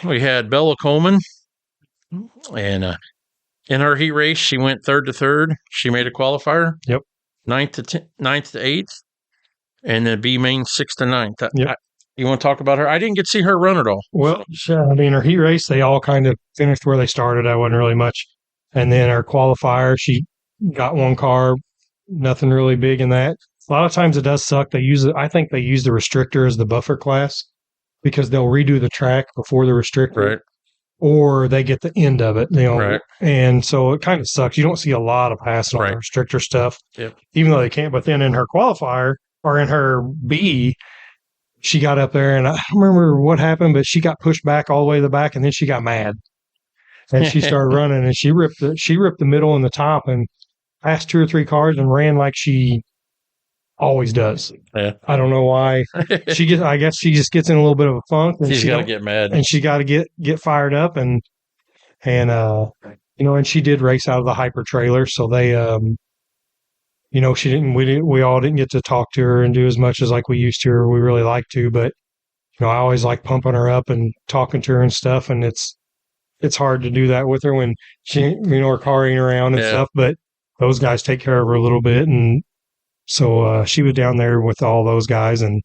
Speaker 2: We had Bella Coleman, and in her heat race, she went 3rd to 3rd. She made a qualifier.
Speaker 1: Yep.
Speaker 2: 9th to 8th, and then B main 6th to 9th.
Speaker 1: Yep.
Speaker 2: You want to talk about her? I didn't get to see her run at all.
Speaker 1: Well, sure. I mean, her heat race, they all kind of finished where they started. I wasn't really much. And then our qualifier, she got one car, nothing really big in that. A lot of times it does suck. I think they use the restrictor as the buffer class because they'll redo the track before the restrictor.
Speaker 2: Right.
Speaker 1: Or they get the end of it.
Speaker 2: Right.
Speaker 1: And so it kind of sucks. You don't see a lot of passing on the restrictor stuff, even though they can't. But then in her qualifier or in her B, she got up there, and I don't remember what happened, but she got pushed back all the way to the back, and then she got mad. And she started running, and she ripped the middle and the top and passed 2 or 3 cars and ran like she always does.
Speaker 2: Yeah.
Speaker 1: I don't know why. I guess she just gets in a little bit of a funk.
Speaker 2: She's got to get mad.
Speaker 1: And she got to get fired up, and and she did race out of the hyper trailer, so they we all didn't get to talk to her and do as much as like we used to or we really like to, but I always like pumping her up and talking to her and stuff, and it's hard to do that with her when she her car ain't around and stuff, but those guys take care of her a little bit, and so she was down there with all those guys, and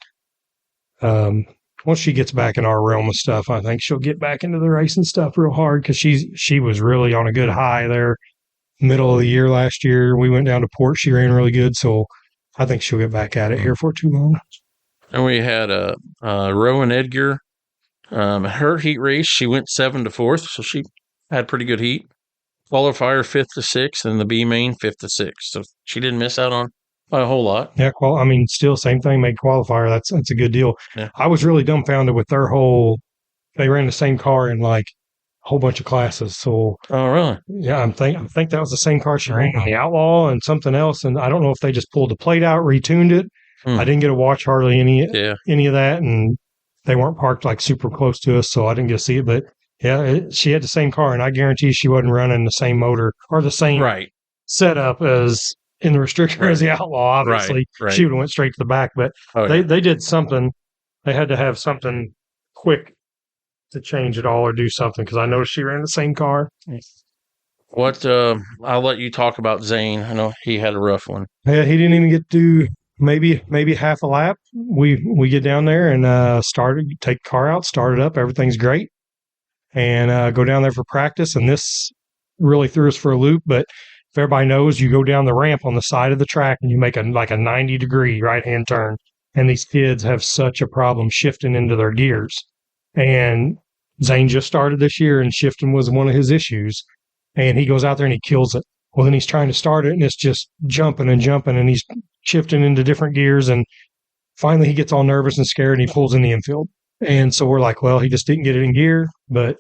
Speaker 1: once she gets back in our realm of stuff, I think she'll get back into the racing stuff real hard because she was really on a good high there. Middle of the year last year, we went down to Port. She ran really good, so I think she'll get back at it here for too long.
Speaker 2: And we had Rowan Edgar. Her heat race, she went 7th to 4th, so she had pretty good heat. Qualifier 5th to 6th, and the B main 5th to 6th. So she didn't miss out on a whole lot.
Speaker 1: Yeah, still same thing. Made qualifier. That's a good deal.
Speaker 2: Yeah.
Speaker 1: I was really dumbfounded with their whole. They ran the same car in like a whole bunch of classes. So,
Speaker 2: oh really?
Speaker 1: Yeah, I think that was the same car she ran on the Outlaw and something else. And I don't know if they just pulled the plate out, retuned it. I didn't get to watch hardly any of that, and they weren't parked like super close to us, so I didn't get to see it. But yeah, she had the same car, and I guarantee she wasn't running the same motor or the same setup as in the restrictor as the Outlaw. Obviously, she would have went straight to the back. But they did something. They had to have something quick to change it all or do something because I noticed she ran the same car.
Speaker 2: What? I'll let you talk about Zane. I know he had a rough one.
Speaker 1: Yeah, he didn't even get to maybe half a lap. We get down there and take the car out, start it up. Everything's great, and go down there for practice. And this really threw us for a loop. But if everybody knows, you go down the ramp on the side of the track and you make a 90-degree right-hand turn. And these kids have such a problem shifting into their gears. And Zane just started this year, and shifting was one of his issues. And he goes out there and he kills it. Well, then he's trying to start it, and it's just jumping, and he's shifting into different gears. And finally, he gets all nervous and scared, and he pulls in the infield. And so we're like, well, he just didn't get it in gear, but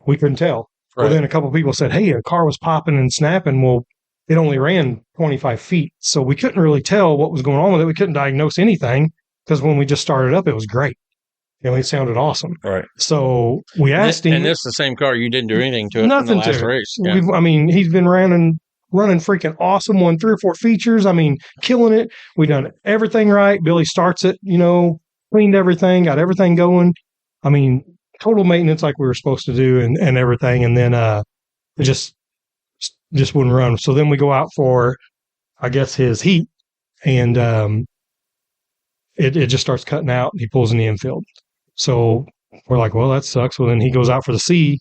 Speaker 1: we couldn't tell. Well, then a couple of people said, hey, a car was popping and snapping. Well, it only ran 25 feet, so we couldn't really tell what was going on with it. We couldn't diagnose anything because when we just started up, it was great. It sounded awesome.
Speaker 2: Right.
Speaker 1: So we asked him.
Speaker 2: And this is the same car. You didn't do anything to it
Speaker 1: nothing
Speaker 2: in the last
Speaker 1: to
Speaker 2: race.
Speaker 1: Yeah. He's been running running freaking awesome, won 3 or 4 features. I mean, killing it. We done everything right. Billy starts it, cleaned everything, got everything going. I mean, total maintenance like we were supposed to do and everything. And then it just wouldn't run. So then we go out for, I guess, his heat, and it just starts cutting out. He pulls in the infield. So we're like, well, that sucks. Well, then he goes out for the C,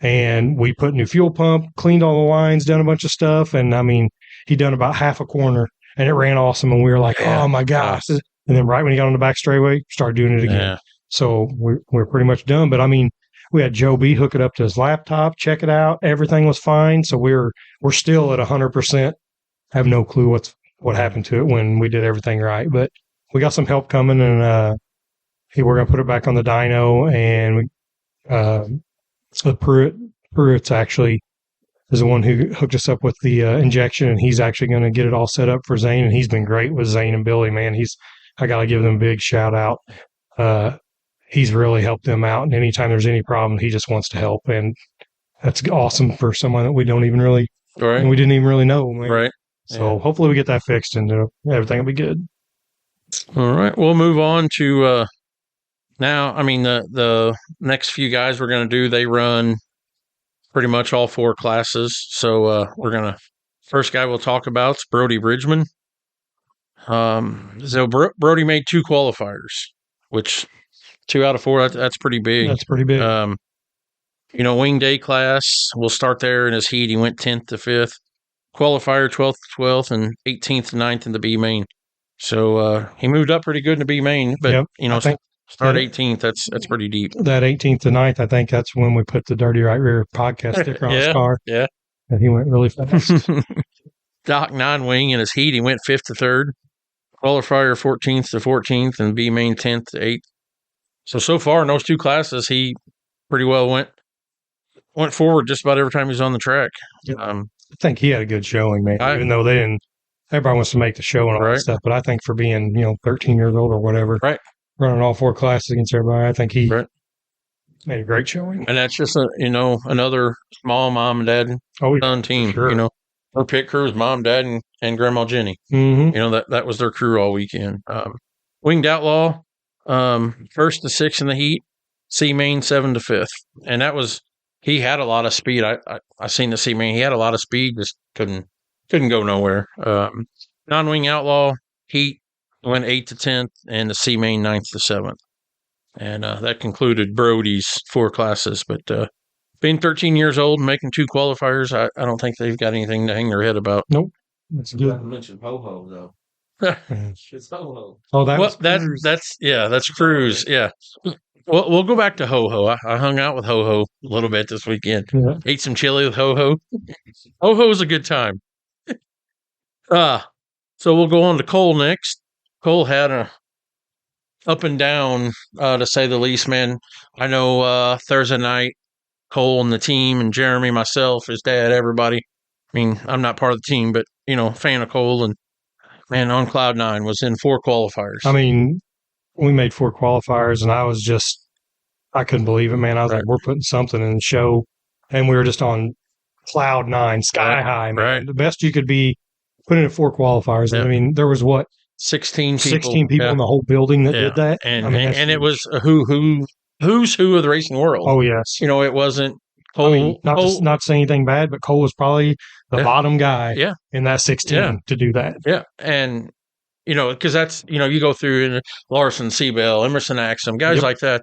Speaker 1: and we put new fuel pump, cleaned all the lines, done a bunch of stuff. And I mean, he done about half a corner, and it ran awesome. And we were like, oh my gosh. And then right when he got on the back straightaway, started doing it again. Yeah. So we're pretty much done. But I mean, we had Joe B hook it up to his laptop, check it out. Everything was fine. So we're still at 100%. Have no clue what happened to it when we did everything right. But we got some help coming, and we're going to put it back on the dyno. And so Pruitt's actually is the one who hooked us up with the injection, and he's actually going to get it all set up for Zane. And he's been great with Zane and Billy, man. I got to give them a big shout out. He's really helped them out, and anytime there's any problem, he just wants to help, and that's awesome for someone that we don't even really, we didn't even really know, man.
Speaker 2: Right.
Speaker 1: So hopefully we get that fixed, and everything will be good.
Speaker 2: All right, we'll move on to now. I mean, the next few guys we're going to do, they run pretty much all 4 classes. So first guy we'll talk about is Brody Bridgman. So Brody made 2 qualifiers, which 2 out of 4, that's pretty big.
Speaker 1: That's pretty big.
Speaker 2: Wing day class, we'll start there in his heat. He went 10th to 5th. Qualifier 12th to 12th, and 18th to 9th in the B main. So he moved up pretty good in the B main, but start 18th. That's pretty deep.
Speaker 1: That 18th to 9th, I think that's when we put the Dirty Right Rear podcast sticker on his car.
Speaker 2: Yeah,
Speaker 1: and he went really fast.
Speaker 2: Doc 9 wing in his heat, he went 5th to 3rd. Qualifier 14th to 14th, and B main 10th to 8th. So far in those 2 classes, he pretty well went forward just about every time he was on the track.
Speaker 1: Yep. I think he had a good showing, man. Even though they didn't, everybody wants to make the show and all that stuff. But I think for being 13 years old or whatever, running all 4 classes against everybody, I think he made a great showing.
Speaker 2: And that's just another small mom and dad son team.
Speaker 1: Sure.
Speaker 2: Her pit crew was mom, dad, and Grandma Jenny.
Speaker 1: Mm-hmm.
Speaker 2: That was their crew all weekend. Winged Outlaw. 1st to 6th in the heat, C main 7th to 5th, and he had a lot of speed. I seen the C main. He had a lot of speed, just couldn't go nowhere. Non-wing Outlaw heat went 8th to 10th, and the C main 9th to 7th, and that concluded Brody's 4 classes. But being 13 years old and making 2 qualifiers, I don't think they've got anything to hang their head about.
Speaker 1: Nope, that's good.
Speaker 3: I mentioned Ho-Ho though. It's Ho-Ho.
Speaker 1: Oh,
Speaker 2: that's Cruz. Yeah. Well, we'll go back to Ho-Ho. I hung out with Ho-Ho a little bit this weekend.
Speaker 1: Yeah.
Speaker 2: Ate some chili with Ho-Ho. Ho-Ho was a good time. So we'll go on to Cole next. Cole had a up and down, to say the least, man. I know Thursday night, Cole and the team and Jeremy, myself, his dad, everybody. I mean, I'm not part of the team, but, fan of Cole, and man, on cloud 9, was in 4 qualifiers.
Speaker 1: I mean, we made 4 qualifiers, and I couldn't believe it, man. I was like, we're putting something in the show, and we were just on cloud 9, sky high, man. Right. The best you could be putting in 4 qualifiers.
Speaker 2: Yep.
Speaker 1: I mean, there was
Speaker 2: 16 people.
Speaker 1: 16 people in the whole building that did that.
Speaker 2: And it was a who's who of the racing world.
Speaker 1: Oh, yes.
Speaker 2: It wasn't Cole. I mean,
Speaker 1: not to say anything bad, but Cole was probably the bottom guy in that 16 to do that.
Speaker 2: Yeah. And, because that's, you go through Larson, Seabell, Emerson Axum, guys like that,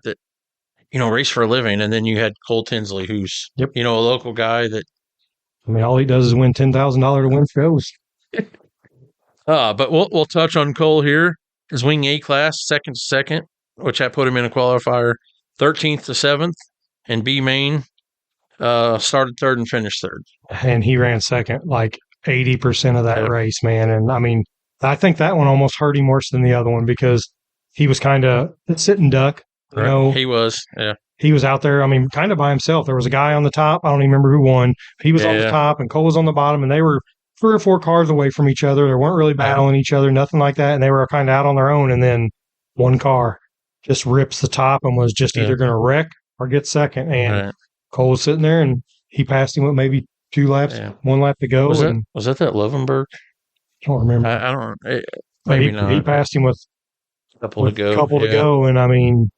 Speaker 2: race for a living. And then you had Cole Tinsley, who's, a local guy that.
Speaker 1: I mean, all he does is win $10,000 to win shows.
Speaker 2: But we'll touch on Cole here. His wing A class, 2nd to 2nd, which I put him in a qualifier, 13th to 7th, and B main started 3rd and finished 3rd.
Speaker 1: And he ran 2nd, like 80% of that race, man. And I mean, I think that one almost hurt him worse than the other one because he was kind of sitting duck.
Speaker 2: He was,
Speaker 1: He was out there, I mean, kind of by himself. There was a guy on the top. I don't even remember who won. He was on the top, and Cole was on the bottom, and they were 3 or 4 cars away from each other. They weren't really battling each other, nothing like that, and they were kind of out on their own. And then one car just rips the top and was just either going to wreck or get 2nd. And Cole was sitting there, and he passed him with maybe 2 laps, 1 lap to go.
Speaker 2: Was that Lovenberg?
Speaker 1: I don't remember.
Speaker 2: I don't. Maybe not.
Speaker 1: He passed him with
Speaker 2: a couple to
Speaker 1: go, and I mean,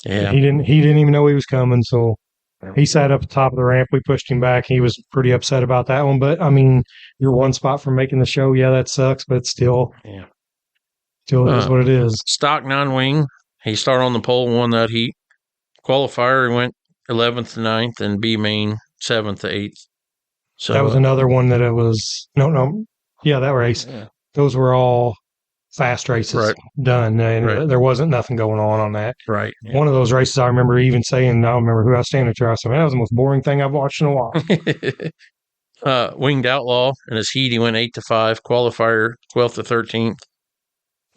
Speaker 1: he didn't even know he was coming. So he sat up at the top of the ramp. We pushed him back. He was pretty upset about that one. But I mean, you're 1 spot from making the show. Yeah, that sucks, but still, it is what it is.
Speaker 2: Stock non-wing. He started on the pole, won that heat. Qualifier, he went 11th to 9th, and B main 7th to 8th. So
Speaker 1: that was another one that it was that race. Yeah. Those were all fast races done, and there wasn't nothing going on that.
Speaker 2: Right.
Speaker 1: Yeah. One of those races, I remember even saying, I don't remember who I was standing there. I said, man, that was the most boring thing I've watched in a while.
Speaker 2: Winged Outlaw in his heat, he went 8 to 5. Qualifier 12th to 13th,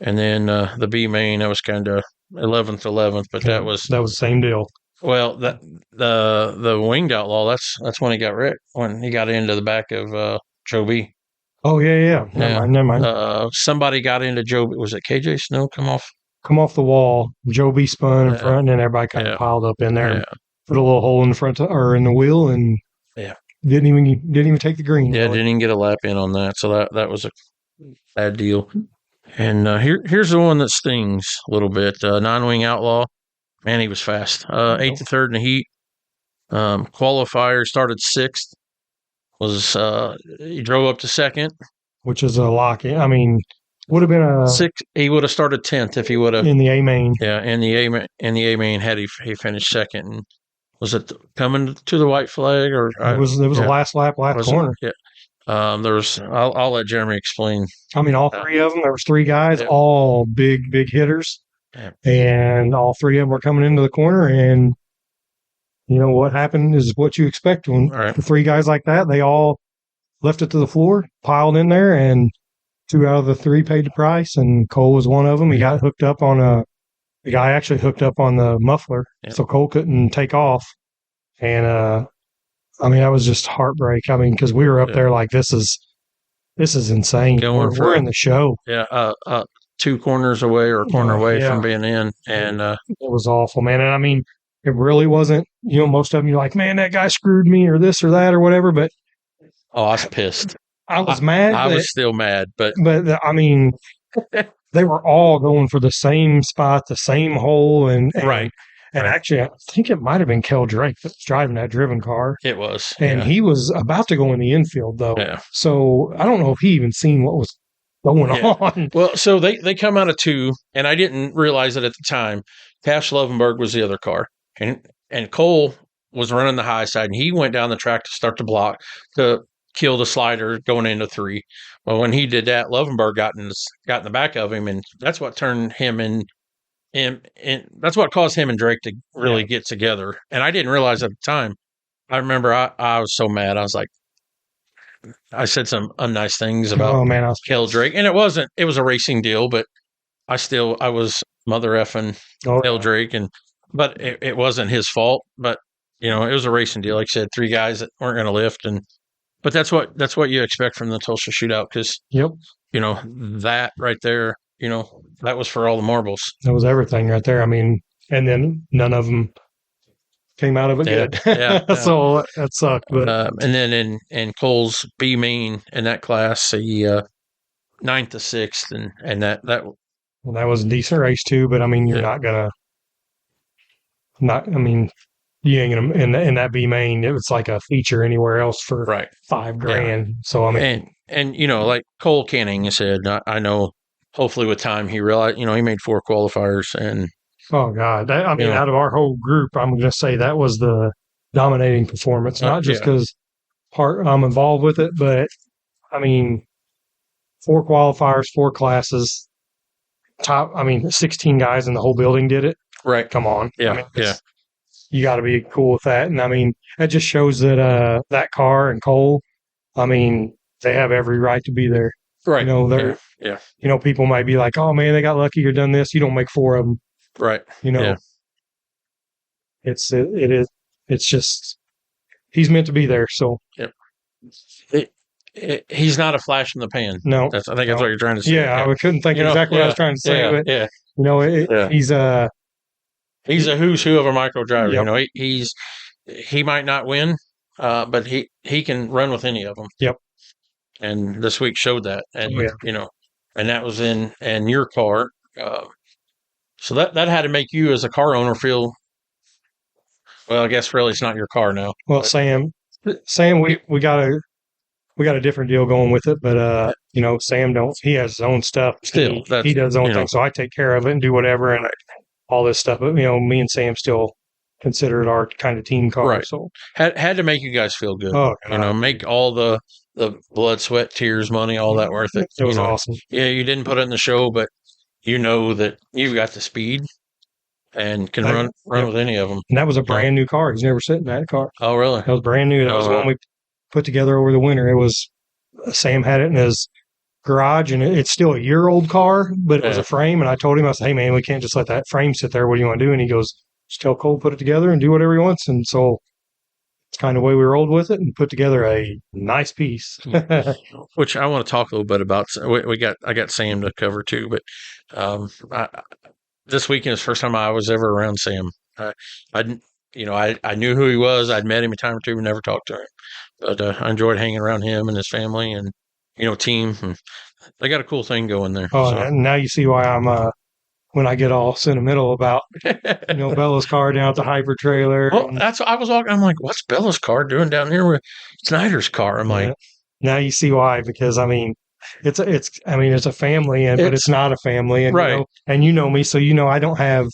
Speaker 2: and then the B main, that was kind of 11th to 11th, but that was
Speaker 1: the same deal.
Speaker 2: Well, the Winged Outlaw, that's when he got wrecked, when he got into the back of Joe B.
Speaker 1: Oh, yeah. Never mind.
Speaker 2: Somebody got into Joe B. Was it KJ Snow come off
Speaker 1: the wall? Joe B spun in front, and then everybody kind of piled up in there and put a little hole in the front or in the wheel, and didn't even take the green.
Speaker 2: Yeah, didn't even get a lap in on that. So that was a bad deal. And here's the one that stings a little bit. Non-Wing Outlaw. Man, he was fast. 8th to 3rd in the heat. Qualifier started 6th. He drove up to 2nd,
Speaker 1: which is a lock. I mean, would have been a
Speaker 2: 6. He would have started 10th if he would have
Speaker 1: in the A main.
Speaker 2: Yeah, in the A main had he finished 2nd. And was it coming to the white flag or
Speaker 1: it was the last lap, last corner?
Speaker 2: Yeah. There was. I'll let Jeremy explain.
Speaker 1: I mean, all 3 of them. There was 3 guys, all big hitters. And all 3 of them were coming into the corner, and you know what happened is what you expect when the 3 guys like that, they all left it to the floor, piled in there, and 2 out of the 3 paid the price, and Cole was one of them. He got hooked up on the guy actually hooked up on the muffler, so Cole couldn't take off. And I mean, that was just heartbreak. I mean, because we were up there like, this is insane. We're in the show.
Speaker 2: Yeah, 2 corners away or a corner away from being in, and
Speaker 1: it was awful, man. And I mean, it really wasn't. You know, most of them you're like, man, that guy screwed me or this or that or whatever. But
Speaker 2: I was pissed.
Speaker 1: I was mad.
Speaker 2: I was still mad, but
Speaker 1: I mean, they were all going for the same spot, the same hole, and actually, I think it might have been Kel Drake that was driving that driven car.
Speaker 2: It was,
Speaker 1: and he was about to go in the infield though.
Speaker 2: Yeah.
Speaker 1: So I don't know if he even seen what was going on.
Speaker 2: Well, so they come out of 2, and I didn't realize it at the time. Cash Lovenberg was the other car, and Cole was running the high side, and he went down the track to start the block to kill the slider going into 3. Well, when he did that, Lovenberg got in the back of him, and that's what turned him in. And that's what caused him and Drake to really get together. And I didn't realize at the time. I remember I was so mad. I was like, I said some unnice things about Kel Drake. And it was a racing deal, but I was mother effing Kel Drake. But it wasn't his fault. But, you know, it was a racing deal. Like I said, 3 guys that weren't going to lift. But that's what you expect from the Tulsa Shootout. Because, you know, that right there, you know, that was for all the marbles.
Speaker 1: That was everything right there. I mean, and then none of them came out of it good. So that sucked. But
Speaker 2: and then in Cole's B main in that class, he 9th to 6th, and that
Speaker 1: was a decent race too. But I mean, you're not gonna. I mean, you ain't gonna in that B main. It was like a feature anywhere else for $5,000. So I mean,
Speaker 2: and you know, like Cole Canning said, I know. Hopefully, with time, he realized, you know, he made 4 qualifiers, and
Speaker 1: oh god, out of our whole group, I'm going to say that was the dominating performance. Not just because I'm involved with it, but I mean, 4 qualifiers, 4 classes, 16 guys in the whole building did it.
Speaker 2: Right?
Speaker 1: Come on,
Speaker 2: yeah,
Speaker 1: You got to be cool with that, and I mean, that just shows that that car and Cole, I mean, they have every right to be there.
Speaker 2: Right.
Speaker 1: You know, they're.
Speaker 2: Yeah.
Speaker 1: You know, people might be like, oh, man, they got lucky or done this. You don't make 4 of them.
Speaker 2: Right.
Speaker 1: You know, it's just, he's meant to be there. So,
Speaker 2: he's not a flash in the pan.
Speaker 1: No.
Speaker 2: I think that's what you're trying to say.
Speaker 1: Yeah, I couldn't think exactly what I was trying to say. But, you know, he's
Speaker 2: a who's who of a micro driver. You know, he might not win but he can run with any of them.
Speaker 1: Yep.
Speaker 2: And this week showed that, and and that was in your car. So that had to make you as a car owner feel. Well, I guess really it's not your car now.
Speaker 1: Well, Sam, we got a different deal going with it, but Sam he has his own stuff.
Speaker 2: Still,
Speaker 1: he does his own thing, so I take care of it and do whatever and all this stuff. But me and Sam still consider it our kind of team car.
Speaker 2: Right.
Speaker 1: So
Speaker 2: had to make you guys feel good.
Speaker 1: Oh,
Speaker 2: make all the blood, sweat, tears, money, all that worth it.
Speaker 1: It was awesome.
Speaker 2: Yeah, you didn't put it in the show, but you know that you've got the speed and can run with any of them.
Speaker 1: And that was a brand new car. He's never sat in that car.
Speaker 2: Oh, really?
Speaker 1: That was brand new. That was the one we put together over the winter. It was Sam had it in his garage, and it's still a year-old car, but it was a frame. And I told him, I said, "Hey, man, we can't just let that frame sit there. What do you want to do?" And he goes, "Just tell Cole put it together and do whatever he wants." And so it's kind of the way we rolled with it and put together a nice piece.
Speaker 2: Which I want to talk a little bit about. I got Sam to cover too, but this weekend is the first time I was ever around Sam. I knew who he was. I'd met him a time or two, but never talked to him. But I enjoyed hanging around him and his family and team. And they got a cool thing going there.
Speaker 1: Oh, so. And now you see why I'm when I get all sentimental about Bella's car down at the hyper trailer.
Speaker 2: Well, I was walking. I'm like, what's Bella's car doing down here with Snyder's car? I'm like,
Speaker 1: now you see why, because it's a family, but it's not a family, and
Speaker 2: right.
Speaker 1: And you know me, so I don't have.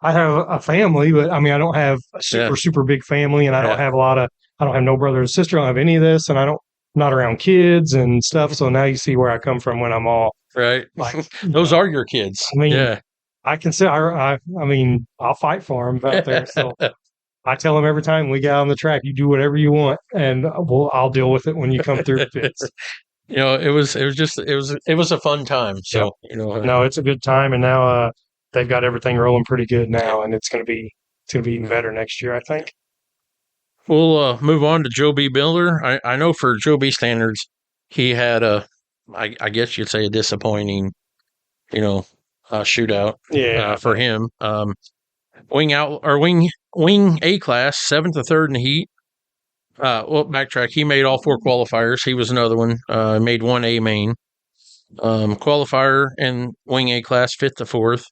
Speaker 1: I have a family, but I don't have a super big family, and I don't have I don't have no brother or sister. I don't have any of this, and I'm not around kids and stuff. So now you see where I come from when I'm all
Speaker 2: right. Like those are your kids.
Speaker 1: I can say I'll fight for them out there. So I tell them every time we get out on the track, you do whatever you want, and I'll deal with it when you come through the pits.
Speaker 2: It was a fun time. So
Speaker 1: no, it's a good time, and now they've got everything rolling pretty good now, and it's gonna be even better next year, I think.
Speaker 2: We'll move on to Joe B. Miller. I know for Joe B. standards, he had I guess you'd say a disappointing, shootout.
Speaker 1: Yeah.
Speaker 2: For him, wing A class 7th to 3rd in the heat. Backtrack. He made all 4 qualifiers. He was another one. Made 1 A main. Qualifier in wing A class 5th to 4th.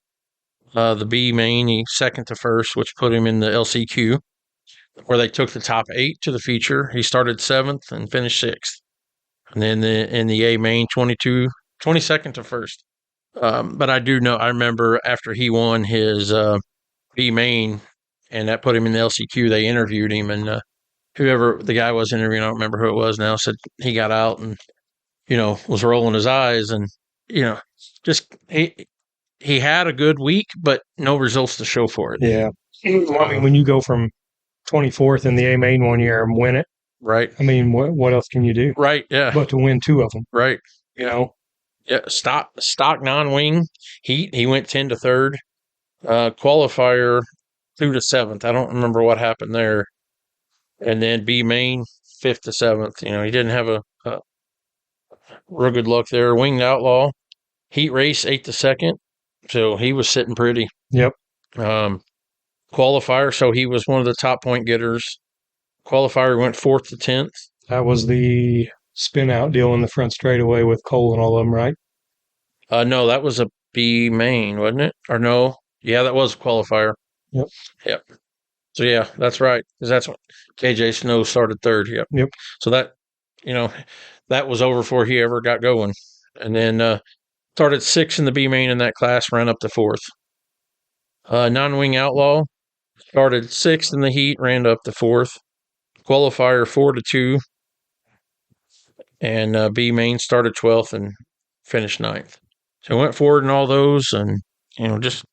Speaker 2: The B main, he 2nd to 1st, which put him in the LCQ, where they took the top 8 to the feature. He started 7th and finished 6th. And then in the A main, 22nd to 1st. But I remember after he won his B main, and that put him in the LCQ, they interviewed him, and whoever the guy was interviewing, I don't remember who it was now, said he got out and, was rolling his eyes, and, just he had a good week, but no results to show for it.
Speaker 1: Yeah. Well, when you go from 24th in the A main one year and win it,
Speaker 2: right?
Speaker 1: What else can you do?
Speaker 2: Right. Yeah.
Speaker 1: But to win 2 of them,
Speaker 2: right? Yeah. Stock non-wing heat. He went 10 to 3rd. Qualifier 2 to 7th. I don't remember what happened there. And then B main 5th to 7th. He didn't have a real good luck there. Winged outlaw heat race 8th to 2nd. So he was sitting pretty.
Speaker 1: Yep.
Speaker 2: Qualifier, so he was one of the top point getters. Qualifier went 4th to 10th.
Speaker 1: That was the spin out deal in the front straightaway with Cole and all of them, right?
Speaker 2: No, that was a B main, wasn't it? Or no? Yeah, that was a qualifier.
Speaker 1: Yep.
Speaker 2: So yeah, that's right. Because that's when KJ Snow started 3rd.
Speaker 1: Yep.
Speaker 2: So that, that was over before he ever got going. And then started 6th in the B main in that class, ran up to 4th. Non-wing outlaw started 6th in the heat, ran up to 4th. Qualifier 4 to 2. And B main started 12th and finished 9th. So went forward in all those, and just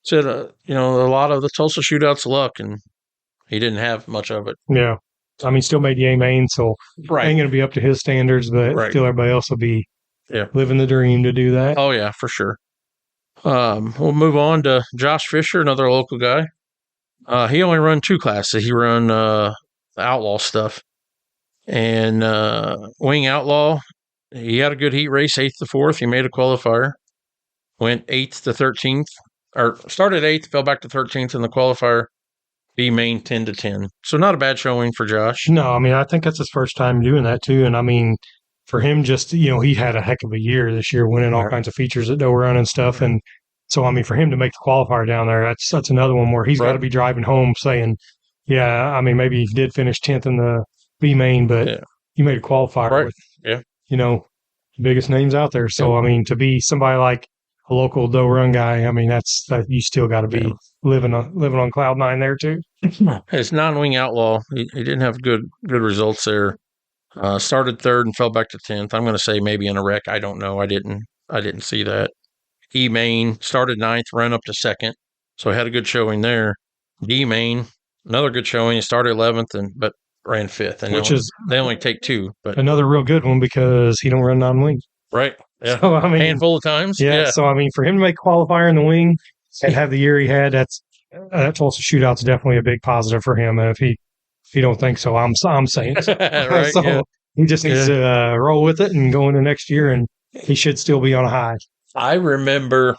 Speaker 2: said a lot of the Tulsa Shootouts luck, and he didn't have much of it.
Speaker 1: Yeah, still made the A main, so ain't going to be up to his standards, but still everybody else will be living the dream to do that.
Speaker 2: Oh yeah, for sure. We'll move on to Josh Fisher, another local guy. He only run 2 classes. He run the outlaw stuff. And wing outlaw, he had a good heat race, 8th to 4th. He made a qualifier. Went 8th to 13th. Or started 8th, fell back to 13th in the qualifier. B main 10-10. So not a bad showing for Josh.
Speaker 1: No, I mean, I think that's his first time doing that too. And I mean, for him, just, he had a heck of a year this year, winning all kinds of features at Doe Run and stuff. And so, I mean, for him to make the qualifier down there, that's another one where he's got to be driving home saying, yeah, I mean, maybe he did finish 10th in the B main, but he made a qualifier with, the biggest names out there. So, I mean, to be somebody like a local Doe Run guy, I mean, that's you still got to be living on cloud nine there too.
Speaker 2: His non-wing outlaw, he didn't have good results there. Started third and fell back to 10th. I'm going to say maybe in a wreck. I don't know. I didn't see that. E main started 9th, ran up to 2nd, so had a good showing there. D main, another good showing. He started 11th but ran 5th, and they only take 2. But
Speaker 1: another real good one because he don't run non-wing.
Speaker 2: Right. Yeah.
Speaker 1: So, I mean,
Speaker 2: handful of times.
Speaker 1: Yeah. So I mean, for him to make qualifier in the wing and have the year he had, that Tulsa Shootout's definitely a big positive for him. And if he don't think so, I'm saying so.
Speaker 2: Right,
Speaker 1: so he just needs to roll with it and go into next year, and he should still be on a high.
Speaker 2: I remember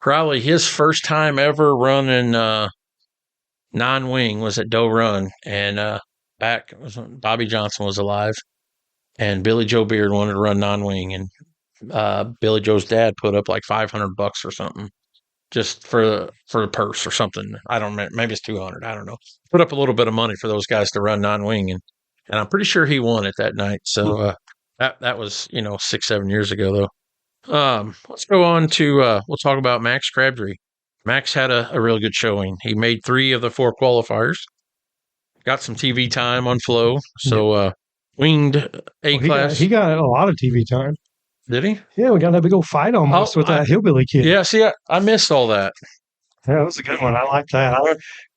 Speaker 2: probably his first time ever running non-wing was at Doe Run, and back was when Bobby Johnson was alive, and Billy Joe Beard wanted to run non-wing, and Billy Joe's dad put up like $500 or something just for the purse or something. I don't remember. Maybe it's 200. I don't know. Put up a little bit of money for those guys to run non-wing, and I'm pretty sure he won it that night. So that was 6-7 years ago though. Let's go on to we'll talk about Max Crabtree. Max had a really good showing. He made 3 of the 4 qualifiers. Got some TV time on Flow. So winged A-class.
Speaker 1: He got a lot of TV time.
Speaker 2: Did he?
Speaker 1: Yeah, we got that big old fight almost with that hillbilly kid.
Speaker 2: Yeah, see, I missed all that.
Speaker 1: Yeah, that was a good one. I like that.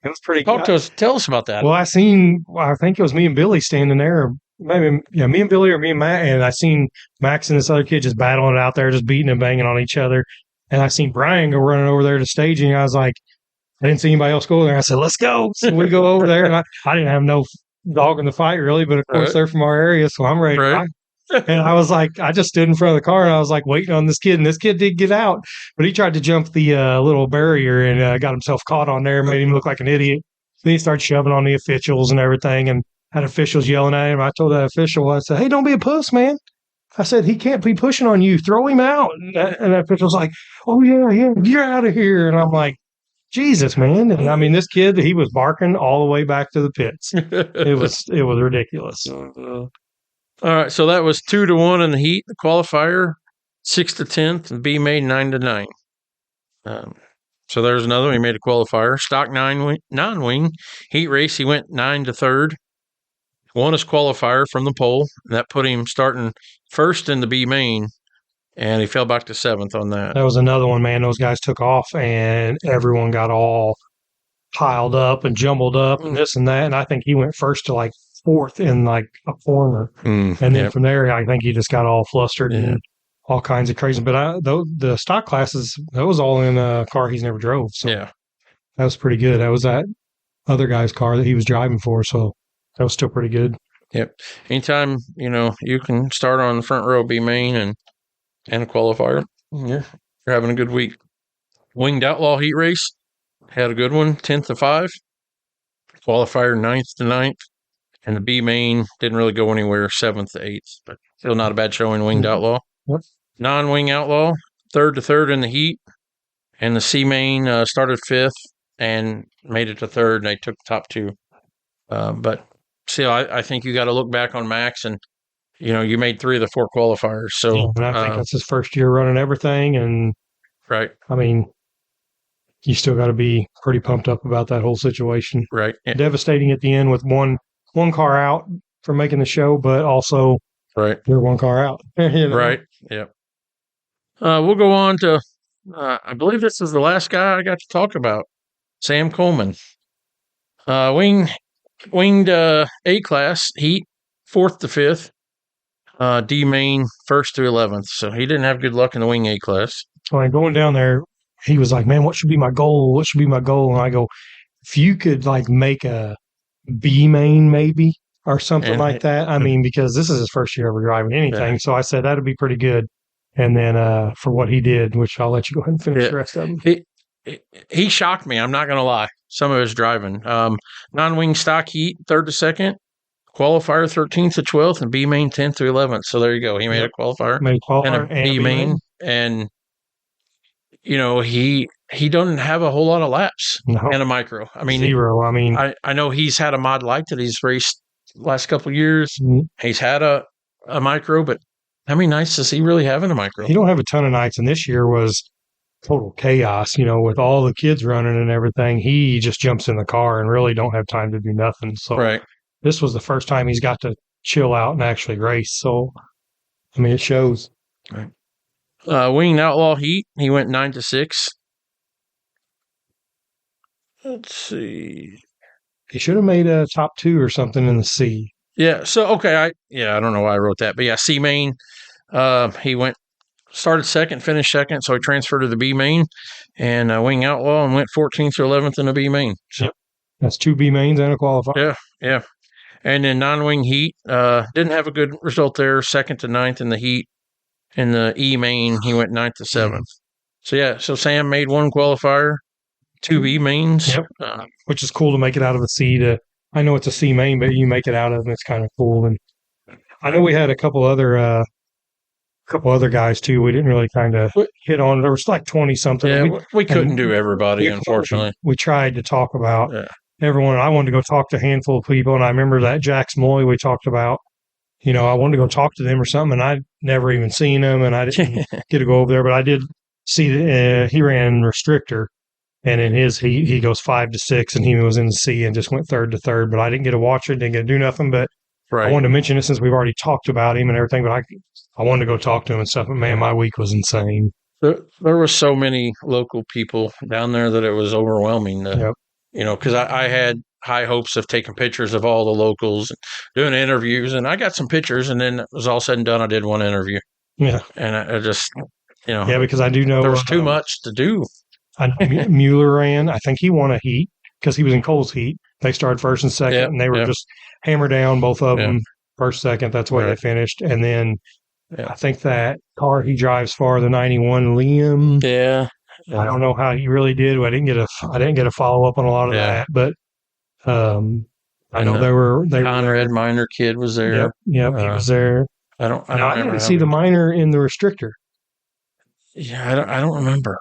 Speaker 1: It was pretty
Speaker 2: good. Tell us about that.
Speaker 1: Well, I think it was me and Billy standing there. Maybe, me and Billy or me and Matt, and I seen Max and this other kid just battling it out there, just beating and banging on each other. And I seen Brian go running over there to staging. And I was like, I didn't see anybody else go there. I said, let's go. So we go over there, and I didn't have no dog in the fight really, but of course they're from our area, so I'm ready to fight. And I was like, I just stood in front of the car and I was like waiting on this kid, and this kid did get out, but he tried to jump the little barrier and got himself caught on there, made him look like an idiot. Then he started shoving on the officials and everything, and had officials yelling at him. I told that official, I said, hey, don't be a puss, man. I said, he can't be pushing on you. Throw him out. And that official's like, oh, yeah, you're out of here. And I'm like, Jesus, man. And I mean, this kid, he was barking all the way back to the pits. It was ridiculous.
Speaker 2: All right, so that was 2-1 in the heat. The qualifier, 6-10th, and B made 9-9. So there's another one. He made a qualifier. Stock non-wing heat race. He went 9-3rd. Won his qualifier from the pole. And that put him starting first in the B main, and he fell back to 7th on that.
Speaker 1: That was another one, man. Those guys took off, and everyone got all piled up and jumbled up and this and that. And I think he went first to like 4th in like a corner. And then from there, I think he just got all flustered and all kinds of crazy. But the stock classes, that was all in a car he's never drove. So that was pretty good. That was that other guy's car that he was driving for. So that was still pretty good.
Speaker 2: Yep. Anytime, you can start on the front row B main and a qualifier. Yeah. You're having a good week. Winged Outlaw heat race. Had a good one, 10-5. Qualifier 9th-9th. And the B main didn't really go anywhere, 7th-8th. But still not a bad showing, Winged Outlaw.
Speaker 1: What?
Speaker 2: Non-wing Outlaw, 3rd in the heat. And the C main started 5th and made it to 3rd, and they took the top 2. But still, I think you got to look back on Max, and you made 3 of the 4 qualifiers. So
Speaker 1: and I think that's his first year running everything, and
Speaker 2: right.
Speaker 1: I mean, you still got to be pretty pumped up about that whole situation.
Speaker 2: Right. Yeah.
Speaker 1: Devastating at the end with one car out for making the show, but also you're one car out.
Speaker 2: Right. Yeah. We'll go on to. I believe this is the last guy I got to talk about, Sam Coleman. Winged A-class heat, 4th-5th. D main 1st-11th. So he didn't have good luck in the wing A-class.
Speaker 1: When going down there, he was like, man, what should be my goal? What should be my goal? And I go, if you could like make a B main maybe or something like that. I mean, because this is his first year ever driving anything. Yeah. So I said that'd be pretty good. And then for what he did, which I'll let you go ahead and finish the rest of them.
Speaker 2: he shocked me. I'm not going to lie. Some of his driving. Non-wing stock heat, 3rd to 2nd. Qualifier 13th to 12th, and B main 10th to 11th. So there you go. He made a qualifier, and a B main, and he doesn't have a whole lot of laps and a micro. I mean,
Speaker 1: 0. I mean,
Speaker 2: I know he's had a mod light that he's raced last couple of years. Mm-hmm. He's had a micro, but how many nights does he really have in a micro?
Speaker 1: He don't have a ton of nights, and this year was total chaos. With all the kids running and everything, he just jumps in the car and really don't have time to do nothing. So
Speaker 2: right.
Speaker 1: This was the first time he's got to chill out and actually race. So, I mean, it shows.
Speaker 2: Right. Winged Outlaw heat, he went 9 to 6. Let's see.
Speaker 1: He should have made a top 2 or something in the C.
Speaker 2: Yeah. So, okay. I don't know why I wrote that, but yeah, C main. He started 2nd, finished 2nd, so he transferred to the B main, and Winged Outlaw and went 14th or 11th in the B main. So,
Speaker 1: yep. That's 2 B mains and a qualifier.
Speaker 2: Yeah. And then non-wing heat, didn't have a good result there. 2nd to 9th in the heat. In the E main, he went 9th to 7th. So Sam made 1 qualifier, 2 B mains.
Speaker 1: Yep. Which is cool to make it out of a C. I know it's a C main, but you make it out of it. It's kind of cool. And I know we had a couple other guys too. We didn't really kind of hit on. There was like 20 something.
Speaker 2: Yeah, we couldn't do everybody, unfortunately.
Speaker 1: We tried to talk about everyone. I wanted to go talk to a handful of people, and I remember that Jax Moy we talked about. I wanted to go talk to them or something, and I'd never even seen them, and I didn't get to go over there. But I did see he ran restrictor, and in his he goes 5 to 6, and he was in the C and just went 3rd to 3rd. But I didn't get to watch it, didn't get to do nothing. But I wanted to mention it since we've already talked about him and everything. But I wanted to go talk to him and stuff. But man, my week was insane.
Speaker 2: There were so many local people down there that it was overwhelming. Because I had high hopes of taking pictures of all the locals and doing interviews, and I got some pictures, and then it was all said and done. I did 1 interview.
Speaker 1: Yeah.
Speaker 2: And I just,
Speaker 1: Yeah, because I do know
Speaker 2: there was too much to do.
Speaker 1: Mueller ran. I think he won a heat because he was in Cole's heat. They started 1st and 2nd, and they were just hammer down, both of them, 1st, 2nd. That's the way they finished. And then I think that car he drives for, the 91 Liam.
Speaker 2: Yeah.
Speaker 1: I don't know how he really did. I didn't get a follow up on a lot of that, but I know they were
Speaker 2: Conrad Minor kid was there.
Speaker 1: Yep, he was there.
Speaker 2: I didn't
Speaker 1: see the minor in the restrictor.
Speaker 2: Yeah, I don't remember.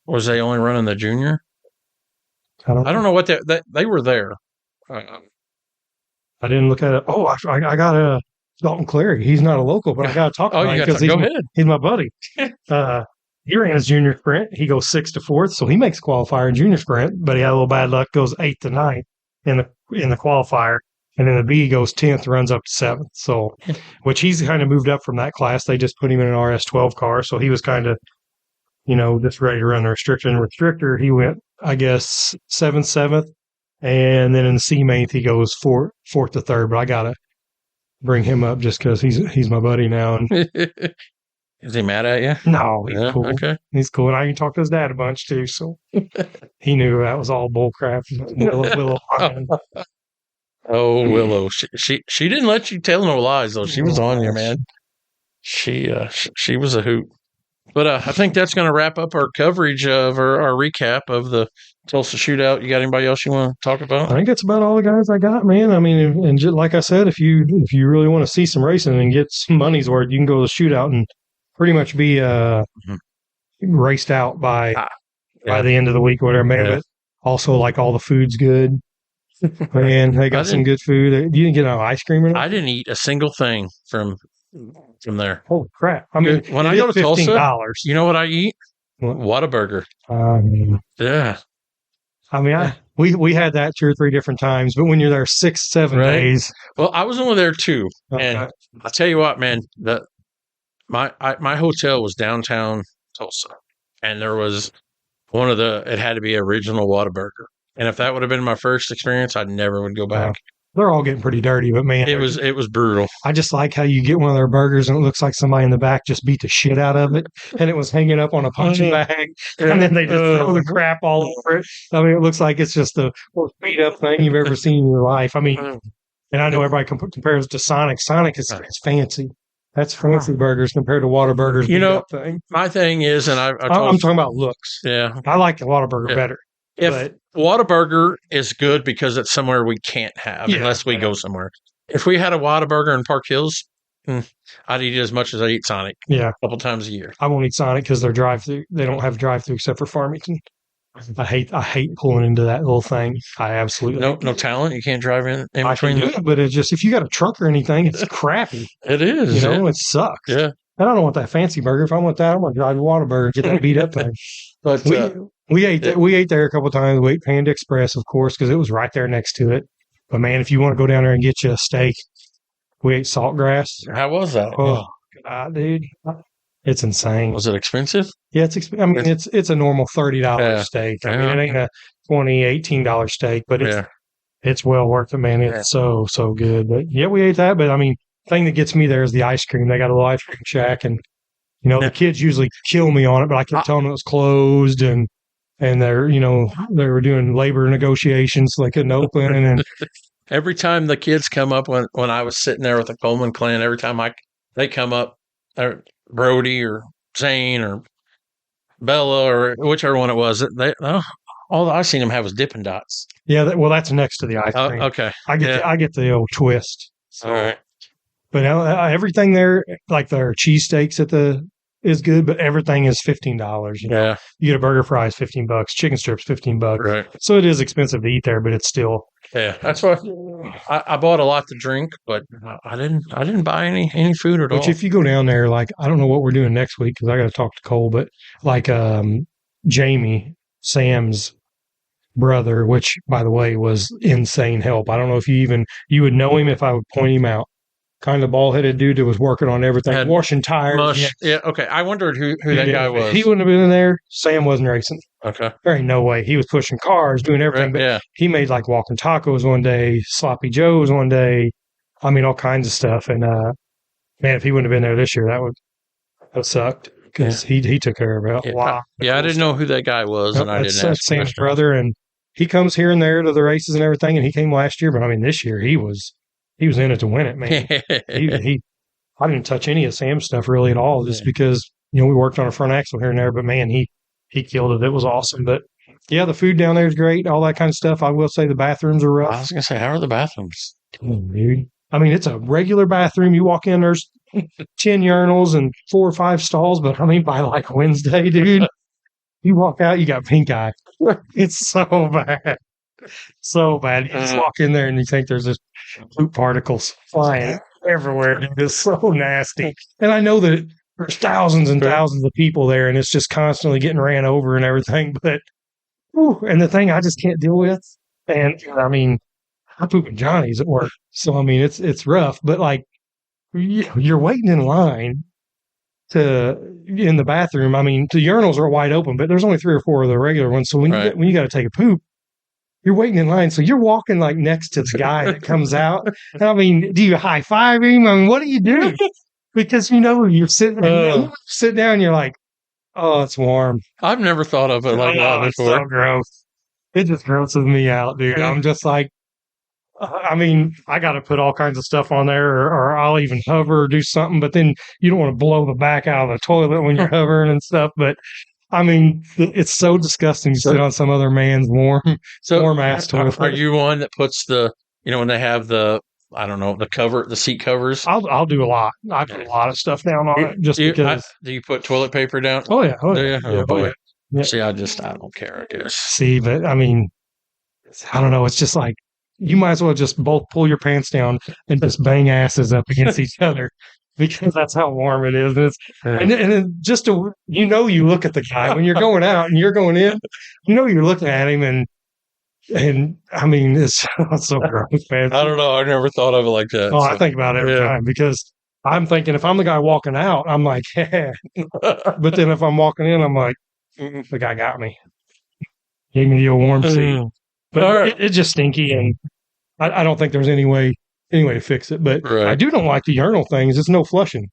Speaker 2: Was they only running the junior? I don't know what they were there.
Speaker 1: I didn't look at it. Oh, I got a Dalton Clary. He's not a local, but I got to talk to him because he's my buddy. He ran his junior sprint. He goes 6th to 4th, so he makes qualifier in junior sprint, but he had a little bad luck, goes 8th to 9th in the qualifier, and then the B goes 10th, runs up to 7th. So, which he's kind of moved up from that class. They just put him in an RS12 car, so he was kind of, just ready to run the restrictor. And restrictor, he went, I guess, 7th, and then in the C main, he goes 4th to 3rd. But I gotta bring him up just because he's my buddy now. And
Speaker 2: is he mad at you?
Speaker 1: No, he's cool.
Speaker 2: Okay.
Speaker 1: He's cool. And I can talk to his dad a bunch too. So he knew that was all bull crap. Willow.
Speaker 2: Oh, Willow. She didn't let you tell no lies though. She was on you, man. She was a hoot. But I think that's going to wrap up our coverage of our recap of the Tulsa Shootout. You got anybody else you want to talk about?
Speaker 1: I think that's about all the guys I got, man. I mean, and just, like I said, if you really want to see some racing and get some money's worth, you can go to the Shootout and pretty much be raced out by the end of the week or whatever. Man, but also, like, all the food's good. Man, they got some good food. You didn't get no ice cream or anything?
Speaker 2: I didn't eat a single thing from there.
Speaker 1: Holy crap. I mean,
Speaker 2: when I go to Tulsa, you know what I eat? Whataburger. Yeah.
Speaker 1: I mean, we had that 2 or 3 different times, but when you're there 6, 7 days.
Speaker 2: Well, I was only there 2. Okay. And I'll tell you what, man, my hotel was downtown Tulsa, and there was it had to be original Whataburger. And if that would have been my first experience, I never would go back.
Speaker 1: They're all getting pretty dirty, but man,
Speaker 2: it was brutal.
Speaker 1: I just like how you get one of their burgers and it looks like somebody in the back just beat the shit out of it, and it was hanging up on a punching bag, and then they just throw the crap all over it. I mean, it looks like it's just the most beat up thing you've ever seen in your life. I mean, and I know everybody compares it to Sonic. Sonic is fancy. That's fancy burgers compared to Whataburger's.
Speaker 2: My thing is, and I'm
Speaker 1: talking about looks.
Speaker 2: Yeah.
Speaker 1: I like the Whataburger better.
Speaker 2: If Whataburger is good because it's somewhere we can't have unless we go somewhere. If we had a Whataburger in Park Hills, I'd eat it as much as I eat Sonic.
Speaker 1: Yeah.
Speaker 2: A couple times a year.
Speaker 1: I won't eat Sonic because they're drive-through. They don't have drive-through except for Farmington. I hate pulling into that little thing. I absolutely
Speaker 2: no talent. You can't drive in between.
Speaker 1: I can do it, but it's just if you got a truck or anything, it's crappy.
Speaker 2: It is.
Speaker 1: It sucks.
Speaker 2: Yeah.
Speaker 1: I don't want that fancy burger. If I want that, I'm gonna drive to Whataburger, get that beat up thing. But we ate there a couple of times. We ate Panda Express, of course, because it was right there next to it. But man, if you want to go down there and get you a steak, we ate Saltgrass.
Speaker 2: How was that?
Speaker 1: Oh, God, dude. It's insane.
Speaker 2: Was it expensive?
Speaker 1: Yeah, it's a normal $30 steak. I mean, it ain't a $20, $18 steak, but it's well worth it, man. It's so good. But yeah, we ate that. But I mean, thing that gets me there is the ice cream. They got a little ice cream shack, and the kids usually kill me on it, but I kept telling them it was closed, and they're they were doing labor negotiations, so they couldn't open. And
Speaker 2: every time the kids come up when I was sitting there with the Coleman clan, every time they come up. Brody or Zane or Bella or whichever one it was. All I seen them have was Dippin' Dots.
Speaker 1: Yeah, that's next to the ice cream.
Speaker 2: Okay,
Speaker 1: I get the old twist.
Speaker 2: So. All right,
Speaker 1: but everything there, like their cheesesteaks is good, but everything is $15. You get a burger, fries, $15, chicken strips, $15.
Speaker 2: Right.
Speaker 1: So it is expensive to eat there, but it's still.
Speaker 2: Yeah, that's why I bought a lot to drink, but I didn't buy any food at all.
Speaker 1: Which if you go down there, like I don't know what we're doing next week because I got to talk to Cole, but like Jamie, Sam's brother, which by the way was insane help. I don't know if you would know him if I would point him out. Kind of bald-headed dude that was working on everything, washing tires.
Speaker 2: Yeah, okay. I wondered who that guy was.
Speaker 1: He wouldn't have been in there. Sam wasn't racing.
Speaker 2: Okay.
Speaker 1: There ain't no way. He was pushing cars, doing everything. But he made like walking tacos one day, sloppy joes one day. I mean, all kinds of stuff. And man, if he wouldn't have been there this year, that would have sucked because he took care of it a lot.
Speaker 2: Yeah, I didn't know who that guy was, and I didn't ask.
Speaker 1: That's Sam's brother, and he comes here and there to the races and everything. And he came last year, but I mean, this year he was in it to win it, man. I didn't touch any of Sam's stuff really at all, just because we worked on a front axle here and there. But man, he killed it. It was awesome. But yeah, the food down there is great. All that kind of stuff. I will say the bathrooms are rough.
Speaker 2: I was gonna say, how are the bathrooms?
Speaker 1: Dude, I mean, it's a regular bathroom. You walk in, there's 10 urinals and 4 or 5 stalls. But I mean, by like Wednesday, dude, you walk out, you got pink eye. It's so bad. So bad. You just walk in there and you think there's just poop particles flying everywhere. It's so nasty. And I know that there's thousands and thousands of people there, and it's just constantly getting ran over and everything. But, and the thing I just can't deal with, and I mean, I poop in Johnny's at work. So, I mean, it's rough. But, like, you're waiting in line in the bathroom. I mean, the urinals are wide open, but there's only 3 or 4 of the regular ones. So when you got to take a poop, you're waiting in line. So you're walking like next to the guy that comes out. I mean, do you high five him? I mean, what do you do? Because you're sitting there, sit down, you're like, oh, it's warm.
Speaker 2: I've never thought of it like that before.
Speaker 1: It's so gross. It just grosses me out, dude. I'm just like, I mean, I got to put all kinds of stuff on there, or I'll even hover or do something. But then you don't want to blow the back out of the toilet when you're hovering and stuff. But I mean, it's so disgusting to sit on some other man's warm ass toilet.
Speaker 2: Are you one that puts when they have the seat covers?
Speaker 1: I'll do a lot. I put a lot of stuff down on it because.
Speaker 2: Do you put toilet paper down?
Speaker 1: Oh yeah.
Speaker 2: Oh boy. Yeah. See, I don't care, I guess.
Speaker 1: See, but I mean, I don't know. It's just like, you might as well just both pull your pants down and just bang asses up against each other. Because that's how warm it is. And just you look at the guy when you're going out and you're going in, you're looking at him and I mean, it's so gross, man.
Speaker 2: I don't know. I never thought of it like that.
Speaker 1: Oh, so. I think about it every time because I'm thinking if I'm the guy walking out, I'm like, yeah. But then if I'm walking in, I'm like, the guy got me. Gave me the old warm seat. But it's just stinky and I don't think there's any way to fix it, but I don't like the urinal things. It's no flushing.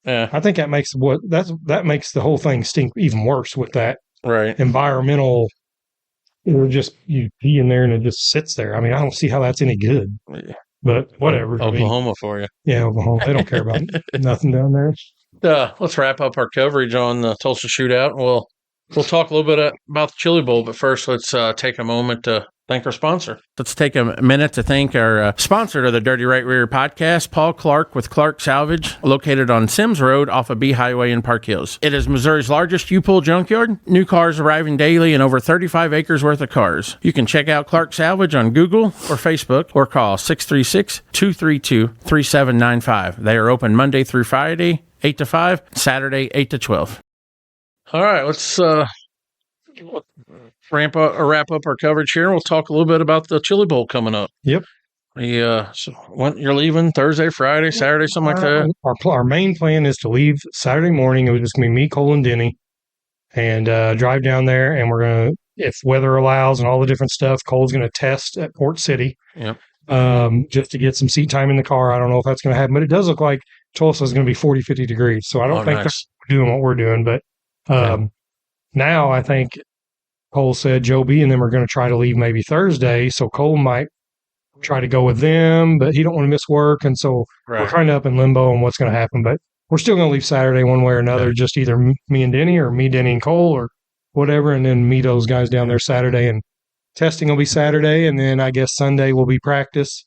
Speaker 2: Yeah,
Speaker 1: I think that makes the whole thing stink even worse with that environmental. You pee in there and it just sits there. I mean, I don't see how that's any good. But whatever.
Speaker 2: Oklahoma for you.
Speaker 1: Yeah, Oklahoma. They don't care about nothing down there.
Speaker 2: Let's wrap up our coverage on the Tulsa Shootout. We'll talk a little bit about the Chili Bowl, but first let's take a moment to thank our sponsor. Let's take a minute to thank our sponsor of the Dirty Right Rear podcast, Paul Clark with Clarks Salvage, located on Sims Road off of B Highway in Park Hills. It is Missouri's largest U-Pull junkyard. New cars arriving daily and over 35 acres worth of cars. You can check out Clarks Salvage on Google or Facebook or call 636-232-3795. They are open Monday through Friday, 8 to 5, Saturday, 8 to 12. All right, let's wrap up our coverage here. We'll talk a little bit about the Chili Bowl coming up.
Speaker 1: Yep.
Speaker 2: So when you're leaving Thursday, Friday, Saturday, something like that?
Speaker 1: Our main plan is to leave Saturday morning. It was just going to be me, Cole, and Denny, and drive down there. And we're going to, if weather allows and all the different stuff, Cole's going to test at Port City.
Speaker 2: Yep.
Speaker 1: Just to get some seat time in the car. I don't know if that's going to happen, but it does look like Tulsa is going to be 40, 50 degrees. So I don't think they're doing what we're doing. But now I think Cole said Joe B and them are going to try to leave maybe Thursday. So Cole might try to go with them, but he don't want to miss work. And so we're kind of up in limbo on what's going to happen. But we're still going to leave Saturday one way or another, just either me and Denny or me, Denny, and Cole or whatever, and then meet those guys down there Saturday. And testing will be Saturday, and then I guess Sunday will be practice.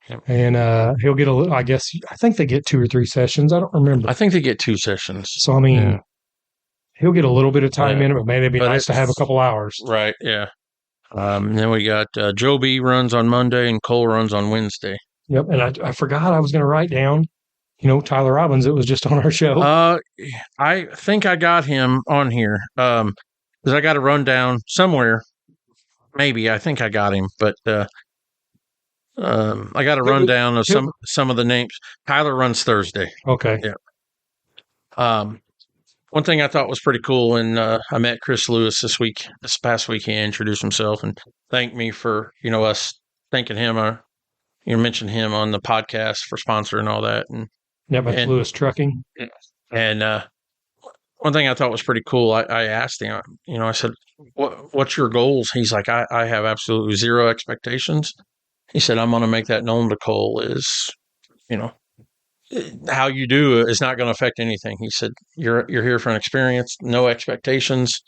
Speaker 1: Yep. And he'll get I think they get 2 or 3 sessions. I don't remember.
Speaker 2: I think they get 2 sessions.
Speaker 1: So, I mean, he'll get a little bit of time in it, but maybe it'd be nice to have a couple hours.
Speaker 2: Right, yeah. Then we got Joe B runs on Monday and Cole runs on Wednesday.
Speaker 1: Yep, and I forgot I was going to write down, Tyler Robbins. It was just on our show.
Speaker 2: I think I got him on here because I got a rundown somewhere. Maybe I think I got him, but I got a rundown of some of the names. Tyler runs Thursday.
Speaker 1: Okay.
Speaker 2: Yeah. One thing I thought was pretty cool, and I met Chris Lewis this past week. He introduced himself and thanked me for us thanking him. Mentioned him on the podcast for sponsoring and all that. And
Speaker 1: that's Lewis Trucking.
Speaker 2: And one thing I thought was pretty cool, I asked him, I said, what's your goals? He's like, I have absolutely zero expectations. He said, I'm going to make that known to Cole is, how you do is not going to affect anything. He said, you're here for an experience, no expectations.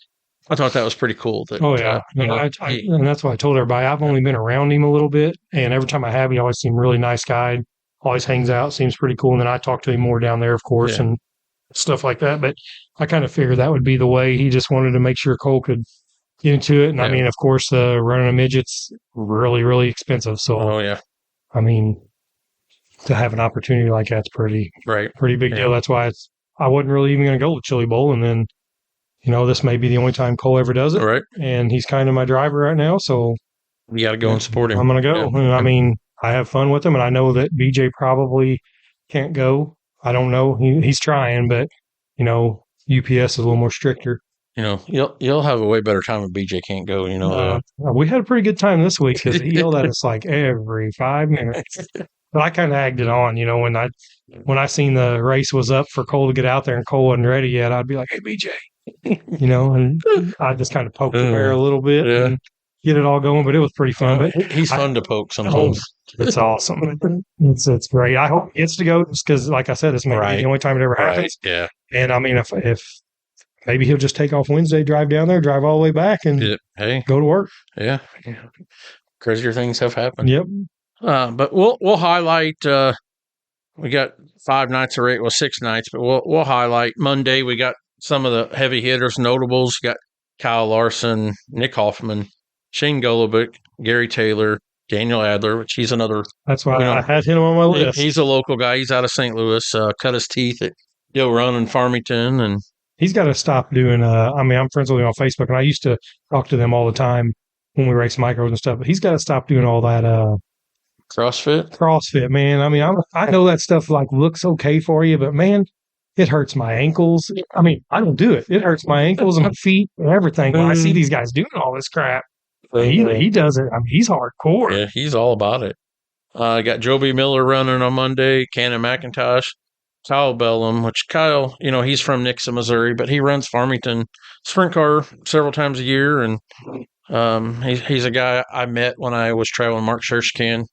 Speaker 2: I thought that was pretty cool.
Speaker 1: And that's what I told everybody. I've only been around him a little bit, and every time I have, he always seemed a really nice guy, always hangs out, seems pretty cool. And then I talk to him more down there, of course, and stuff like that. But I kind of figured that would be the way. He just wanted to make sure Cole could get into it. And I mean, of course, running a midget's really, really expensive. So, I mean, to have an opportunity like that's pretty big deal. That's why I wasn't really even going to go to Chili Bowl. And then, this may be the only time Cole ever does it.
Speaker 2: Right.
Speaker 1: And he's kind of my driver right now. So
Speaker 2: you got to go and support him.
Speaker 1: I'm going to go. Yeah. And I mean, I have fun with him. And I know that BJ probably can't go. I don't know. He's trying, but, UPS is a little more stricter.
Speaker 2: You'll have a way better time if BJ can't go.
Speaker 1: We had a pretty good time this week because he yelled at us like every 5 minutes. But I kind of egged it on, when I seen the race was up for Cole to get out there and Cole wasn't ready yet, I'd be like, hey, BJ, and I just kind of poked the bear a little bit and get it all going. But it was pretty fun. But
Speaker 2: he's fun to poke sometimes.
Speaker 1: It's awesome. It's great. I hope he gets to go just because, like I said, this may be the only time it ever happens.
Speaker 2: Right. Yeah.
Speaker 1: And I mean, if maybe he'll just take off Wednesday, drive down there, drive all the way back, and go to work.
Speaker 2: Yeah. Crazier things have happened.
Speaker 1: Yep.
Speaker 2: But we'll highlight. We got 5 nights or 6 nights, but we'll highlight Monday. We got some of the heavy hitters, notables. Got Kyle Larson, Nick Hoffman, Shane Golovic, Gary Taylor, Daniel Adler, which he's another.
Speaker 1: That's why I had him on my list.
Speaker 2: He's a local guy. He's out of St. Louis. Cut his teeth at Dill Run in Farmington, and
Speaker 1: he's got to stop doing. I'm friends with him on Facebook, and I used to talk to them all the time when we race micros and stuff. But he's got to stop doing all that. CrossFit, man. I mean, I know that stuff looks okay for you, but man, it hurts my ankles. I mean, I don't do it. It hurts my ankles and my feet and everything. When I see these guys doing all this crap, he does it. I mean, he's hardcore.
Speaker 2: Yeah, he's all about it. I got Joe B. Miller running on Monday, Cannon McIntosh, Kyle Bellum, which Kyle, he's from Nixa, Missouri, but he runs Farmington sprint car several times a year. And he's a guy I met when I was traveling Mark Shershkin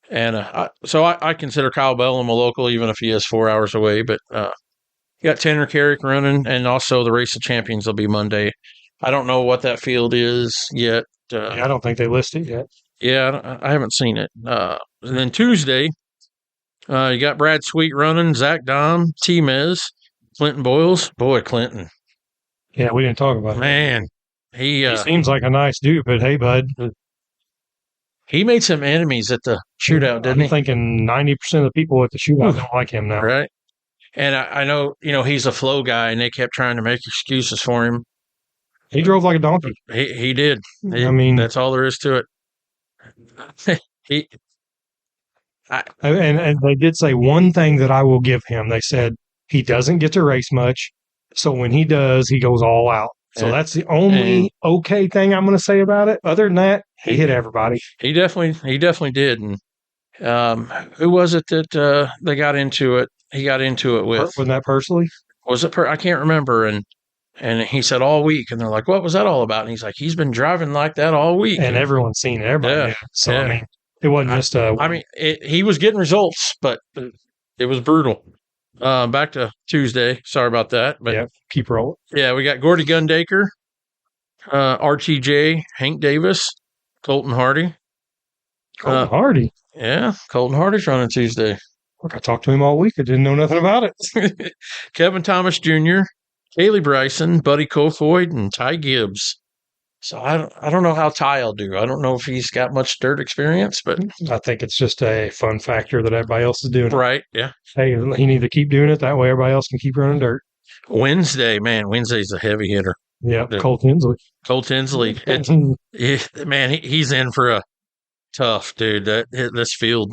Speaker 2: And so I consider Kyle Bellum a local, even if he is 4 hours away. But you got Tanner Carrick running, and also the Race of Champions will be Monday. I don't know what that field is yet.
Speaker 1: I don't think they list it yet.
Speaker 2: Yeah, I haven't seen it. And then Tuesday, you got Brad Sweet running, Zach Dom, T-Mez, Clinton Boyles. Boy, Clinton.
Speaker 1: Yeah, we didn't talk about
Speaker 2: Man,
Speaker 1: he seems like a nice dude, but hey, bud.
Speaker 2: He made some enemies at the shootout, didn't he?
Speaker 1: I'm thinking 90% of the people at the shootout don't like him now.
Speaker 2: Right. And I know, he's a flow guy, and they kept trying to make excuses for him.
Speaker 1: He drove like a donkey.
Speaker 2: He did. That's all there is to it.
Speaker 1: And they did say one thing that I will give him. They said he doesn't get to race much, so when he does, he goes all out. So that's the only okay thing I'm going to say about it. Other than that, he hit everybody.
Speaker 2: He definitely did. And who was it that they got into it? He got into it with.
Speaker 1: Wasn't that Pursley?
Speaker 2: Was it? I can't remember. And he said all week, and they're like, "What was that all about?" And he's like, "He's been driving like that all week."
Speaker 1: And everyone's seen it. Everybody knew. So I mean, it wasn't just a.
Speaker 2: I mean, he was getting results, but it was brutal. Back to Tuesday. Sorry about that. But
Speaker 1: keep rolling.
Speaker 2: Yeah, we got Gordy Gundaker, RTJ, Hank Davis, Colton Hardy.
Speaker 1: Hardy?
Speaker 2: Yeah, Colton Hardy's running Tuesday.
Speaker 1: Look, I talked to him all week. I didn't know nothing about it.
Speaker 2: Kevin Thomas Jr., Kaylee Bryson, Buddy Kofoid, and Ty Gibbs. So I don't know how Ty will do. I don't know if he's got much dirt experience, but
Speaker 1: I think it's just a fun factor that everybody else is doing.
Speaker 2: Right, yeah.
Speaker 1: Hey, he needs to keep doing it. That way everybody else can keep running dirt.
Speaker 2: Wednesday's a heavy hitter.
Speaker 1: Yeah, Cole Tinsley.
Speaker 2: He's in for a tough, dude. This field.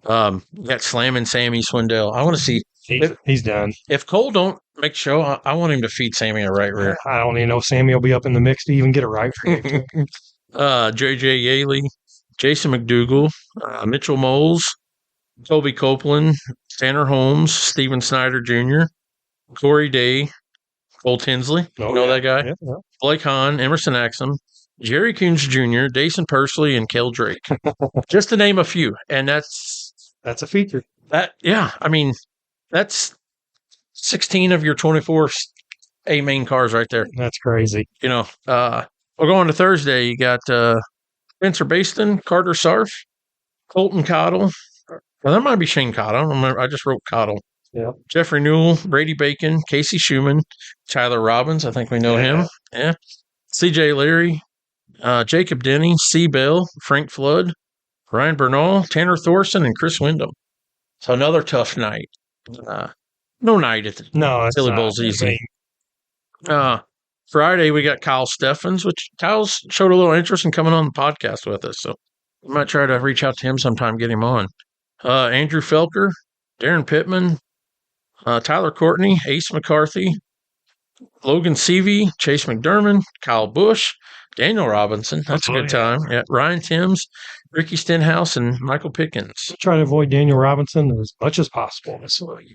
Speaker 2: Got slamming Sammy Swindell. I want to see.
Speaker 1: He's done.
Speaker 2: If Cole don't make show, I want him to feed Sammy a right rear.
Speaker 1: I don't even know if Sammy will be up in the mix to even get a right rear.
Speaker 2: JJ Yaley, Jason McDougal, Mitchell Moles, Toby Copeland, Tanner Holmes, Steven Snyder Jr., Corey Day, Cole Tinsley. That guy? Yeah. Blake Hahn, Emerson Axum, Jerry Coons Jr., Dason Pursley, and Kel Drake. Just to name a few. And that's
Speaker 1: a feature.
Speaker 2: I mean, that's 16 of your 24 A main cars right there.
Speaker 1: That's crazy.
Speaker 2: We're going to Thursday. You got Spencer Baston, Carter Sarf, Colton Cottle. Well, that might be Shane Cottle. I don't remember. I just wrote Cottle.
Speaker 1: Yeah.
Speaker 2: Jeffrey Newell, Brady Bacon, Casey Schumann, Tyler Robbins. I think we know him. Yeah. CJ Leary, Jacob Denny, C. Bell, Frank Flood, Ryan Bernal, Tanner Thorson, and Chris Wyndham. So another tough night. No night at the Silly Bowl's easy. Friday, we got Kyle Steffens, which Kyle's showed a little interest in coming on the podcast with us. So we might try to reach out to him sometime, get him on. Andrew Felker, Darren Pittman, Tyler Courtney, Ace McCarthy, Logan Seavey, Chase McDermott, Kyle Busch, Daniel Robinson. That's a good time. Yeah, Ryan Timms, Ricky Stenhouse, and Michael Pickens.
Speaker 1: Try to avoid Daniel Robinson as much as possible.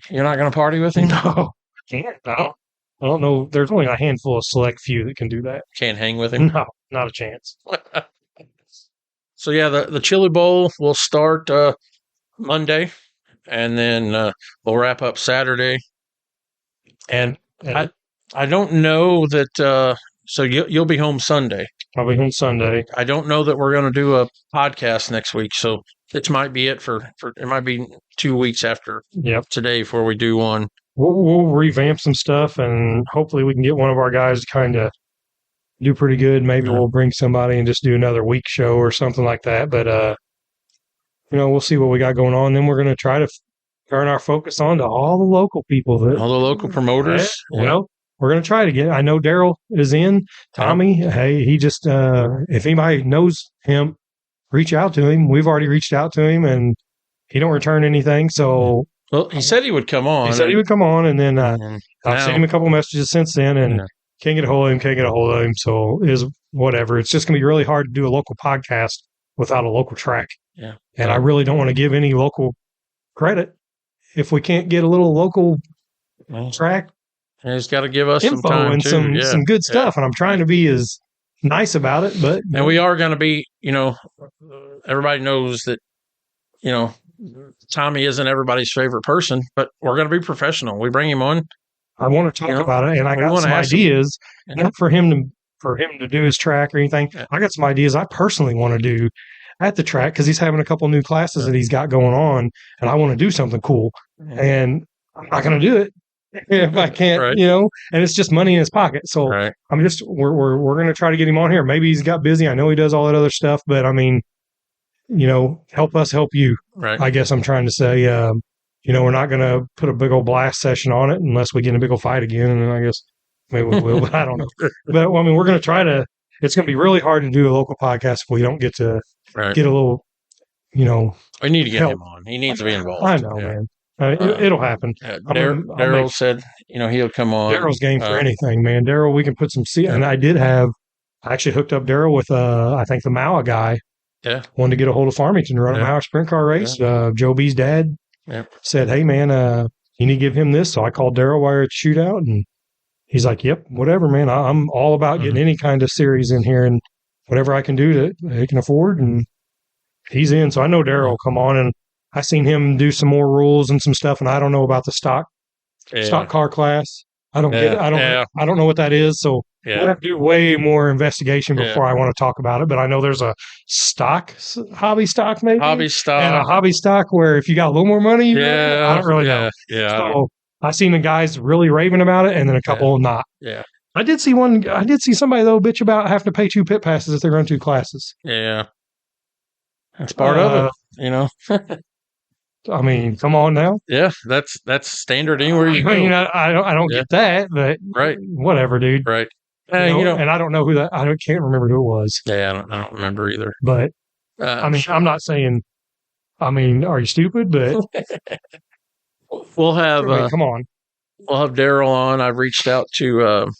Speaker 2: You're not going to party with him?
Speaker 1: No, can't. No. I don't know. There's only a handful of select few that can do that.
Speaker 2: Can't hang with him?
Speaker 1: No, not a chance.
Speaker 2: So, yeah, the Chili Bowl will start Monday, and then we'll wrap up Saturday. And I don't know that so you'll be home Sunday.
Speaker 1: I'll be home Sunday.
Speaker 2: I don't know that we're going to do a podcast next week, so this might be it for it might be 2 weeks after today before we do one.
Speaker 1: We'll revamp some stuff, and hopefully we can get one of our guys to kind of do pretty good. Maybe we'll bring somebody and just do another week show or something like that. But, we'll see what we got going on. Then we're going to try to turn our focus on to all the local people.
Speaker 2: All the local promoters.
Speaker 1: Well, we're going to try to get, I know Daryl is in. Tommy, hey, he just, if anybody knows him, reach out to him. We've already reached out to him, and he don't return anything. So,
Speaker 2: well, he said he would come on.
Speaker 1: And then I've sent him a couple messages since then, and can't get a hold of him. So is whatever. It's just going to be really hard to do a local podcast without a local track.
Speaker 2: Yeah.
Speaker 1: And I really don't want to give any local credit if we can't get a little local track.
Speaker 2: He's got to give us
Speaker 1: info
Speaker 2: some time
Speaker 1: and
Speaker 2: too.
Speaker 1: some good stuff. And I'm trying to be as nice about it, but
Speaker 2: and we are going to be, everybody knows that Tommy isn't everybody's favorite person, but we're going to be professional. We bring him on.
Speaker 1: I want to talk about it, and I got some ideas, not for him to do his track or anything. Yeah. I got some ideas I personally want to do at the track because he's having a couple new classes that he's got going on, and I want to do something cool. And I'm not going to do it if I can't, and it's just money in his pocket. So we're going to try to get him on here. Maybe he's got busy. I know he does all that other stuff, but I mean, help us help you. Right. I guess I'm trying to say, we're not going to put a big old blast session on it unless we get in a big old fight again. And then I guess maybe we will, but I don't know. But I mean, we're going to try to, it's going to be really hard to do a local podcast if we don't get to get a little,
Speaker 2: we need to get him on. He needs to be involved.
Speaker 1: I know, man. It'll happen.
Speaker 2: Daryl said, he'll come on.
Speaker 1: Daryl's game for anything, man. Daryl, we can put some and I actually hooked up Daryl with, I think the Maua guy.
Speaker 2: Yeah.
Speaker 1: Wanted to get a hold of Farmington to run a Maua sprint car race. Joe B's dad said, hey, man, you need to give him this. So I called Daryl while we were at the shootout, and he's like, yep, whatever, man. I'm all about getting any kind of series in here and whatever I can do that they can afford. And he's in. So I know Daryl will come on, and I seen him do some more rules and some stuff, and I don't know about the stock car class. I don't get it. I don't know what that is. So I have to do way more investigation before I want to talk about it. But I know there's a hobby stock maybe.
Speaker 2: Hobby stock.
Speaker 1: And a hobby stock where if you got a little more money, I don't really know.
Speaker 2: Yeah.
Speaker 1: So I seen the guys really raving about it, and then a couple not.
Speaker 2: Yeah.
Speaker 1: I did see somebody though bitch about having to pay 2 pit passes if they run 2 classes.
Speaker 2: Yeah. That's part of it,
Speaker 1: I mean, come on now.
Speaker 2: Yeah, that's standard anywhere you go.
Speaker 1: I don't get that, but whatever, dude.
Speaker 2: Right.
Speaker 1: And I don't know who that. I can't remember who it was.
Speaker 2: Yeah, I don't remember either.
Speaker 1: But I mean, I'm not saying. I mean, are you stupid? But
Speaker 2: we'll have.
Speaker 1: Come on.
Speaker 2: We'll have Daryl on. I've reached out to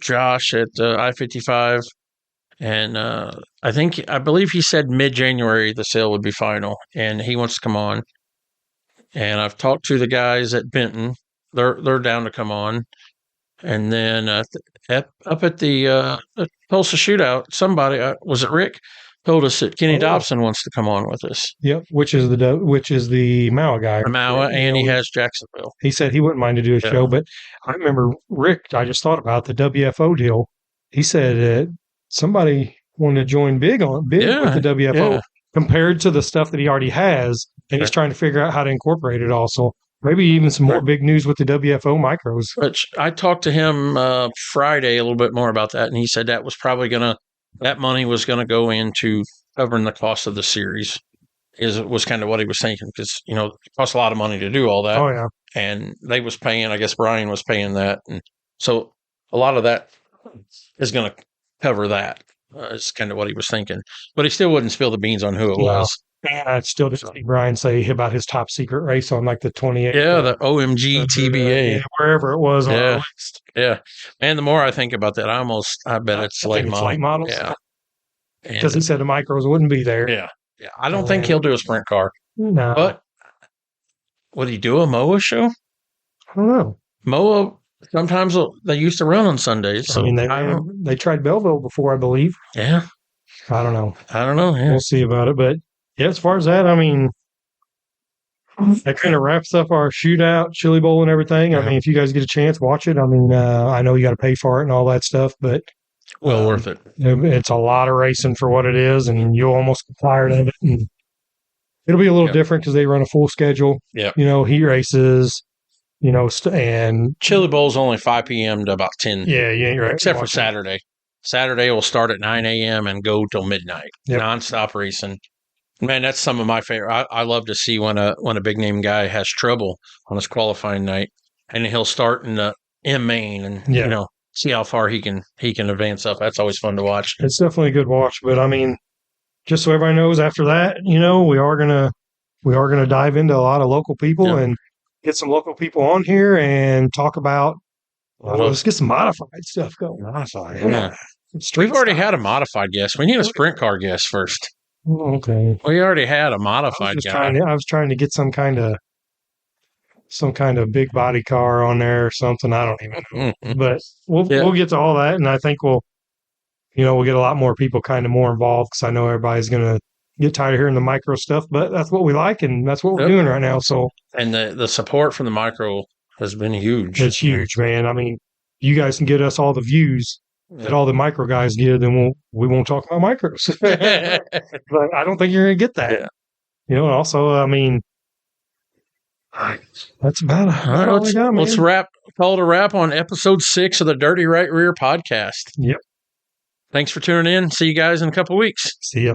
Speaker 2: Josh at I-55. And I believe he said mid-January the sale would be final, and he wants to come on. And I've talked to the guys at Benton; they're down to come on. And then up at the Tulsa Shootout, somebody was it Rick told us that Kenny Dobson wants to come on with us.
Speaker 1: Yep, which is the Maua guy.
Speaker 2: Maua, and he has Jacksonville.
Speaker 1: He said he wouldn't mind to do a show, but I remember Rick. I just thought about the WFO deal. He said somebody wanted to join big with the WFO compared to the stuff that he already has, and he's trying to figure out how to incorporate it also. Maybe even some more big news with the WFO micros.
Speaker 2: Which I talked to him Friday a little bit more about that, and he said that was probably that money was going to go into covering the cost of the series. Was kind of what he was thinking, because it costs a lot of money to do all that.
Speaker 1: Oh yeah,
Speaker 2: and they was paying. I guess Brian was paying that, and so a lot of that is going to cover that. Is kind of what he was thinking, but he still wouldn't spill the beans on who it was.
Speaker 1: I'd still just see Brian say about his top secret race on like the 28th.
Speaker 2: Yeah, the OMG TBA.
Speaker 1: Wherever it was on the list.
Speaker 2: Yeah. And the more I think about that, I bet it's late
Speaker 1: models.
Speaker 2: Yeah.
Speaker 1: Because he said the micros wouldn't be there.
Speaker 2: Yeah. Yeah. I don't think he'll do a sprint car.
Speaker 1: No.
Speaker 2: But would he do a MOA show?
Speaker 1: I don't know.
Speaker 2: MOA, sometimes they used to run on Sundays. So
Speaker 1: I mean, they tried Belleville before, I believe.
Speaker 2: Yeah.
Speaker 1: I don't know.
Speaker 2: Yeah.
Speaker 1: We'll see about it. But yeah, as far as that, I mean, that kind of wraps up our shootout, Chili Bowl, and everything. I mean, if you guys get a chance, watch it. I mean, I know you got to pay for it and all that stuff, but
Speaker 2: well worth it.
Speaker 1: It's a lot of racing for what it is, and you'll almost get tired of it. And it'll be a little different because they run a full schedule.
Speaker 2: Yeah,
Speaker 1: heat races. And
Speaker 2: Chili Bowl's only 5 p.m. to about 10.
Speaker 1: Yeah, you ain't right.
Speaker 2: Except for Saturday. Saturday will start at 9 a.m. and go till midnight. Yep. Nonstop racing. Man, that's some of my favorite. I love to see when a big name guy has trouble on his qualifying night, and he'll start in Maine and see how far he can advance up. That's always fun to watch.
Speaker 1: It's definitely a good watch. But I mean, just so everybody knows, after that, we are gonna dive into a lot of local people and get some local people on here and talk about. Let's get some modified stuff going.
Speaker 2: Modified, yeah. We've already had a modified guest. We need a sprint car guest first.
Speaker 1: Oh, okay.
Speaker 2: We already had a modified guy.
Speaker 1: I was trying to get some kind of big body car on there or something. I don't even know. Mm-hmm. But we'll get to all that, and I think we'll get a lot more people kind of more involved, because I know everybody's going to get tired of hearing the micro stuff, but that's what we like, and that's what we're doing right now. So,
Speaker 2: and the support from the micro has been huge.
Speaker 1: It's huge, man. I mean, you guys can get us all the views that all the micro guys get, then we won't talk about micros. But I don't think you're going to get that. Yeah. You know, also, I mean, that's about it.
Speaker 2: All right, let's call it a wrap on episode 6 of the Dirty Right Rear podcast.
Speaker 1: Yep.
Speaker 2: Thanks for tuning in. See you guys in a couple of weeks.
Speaker 1: See ya.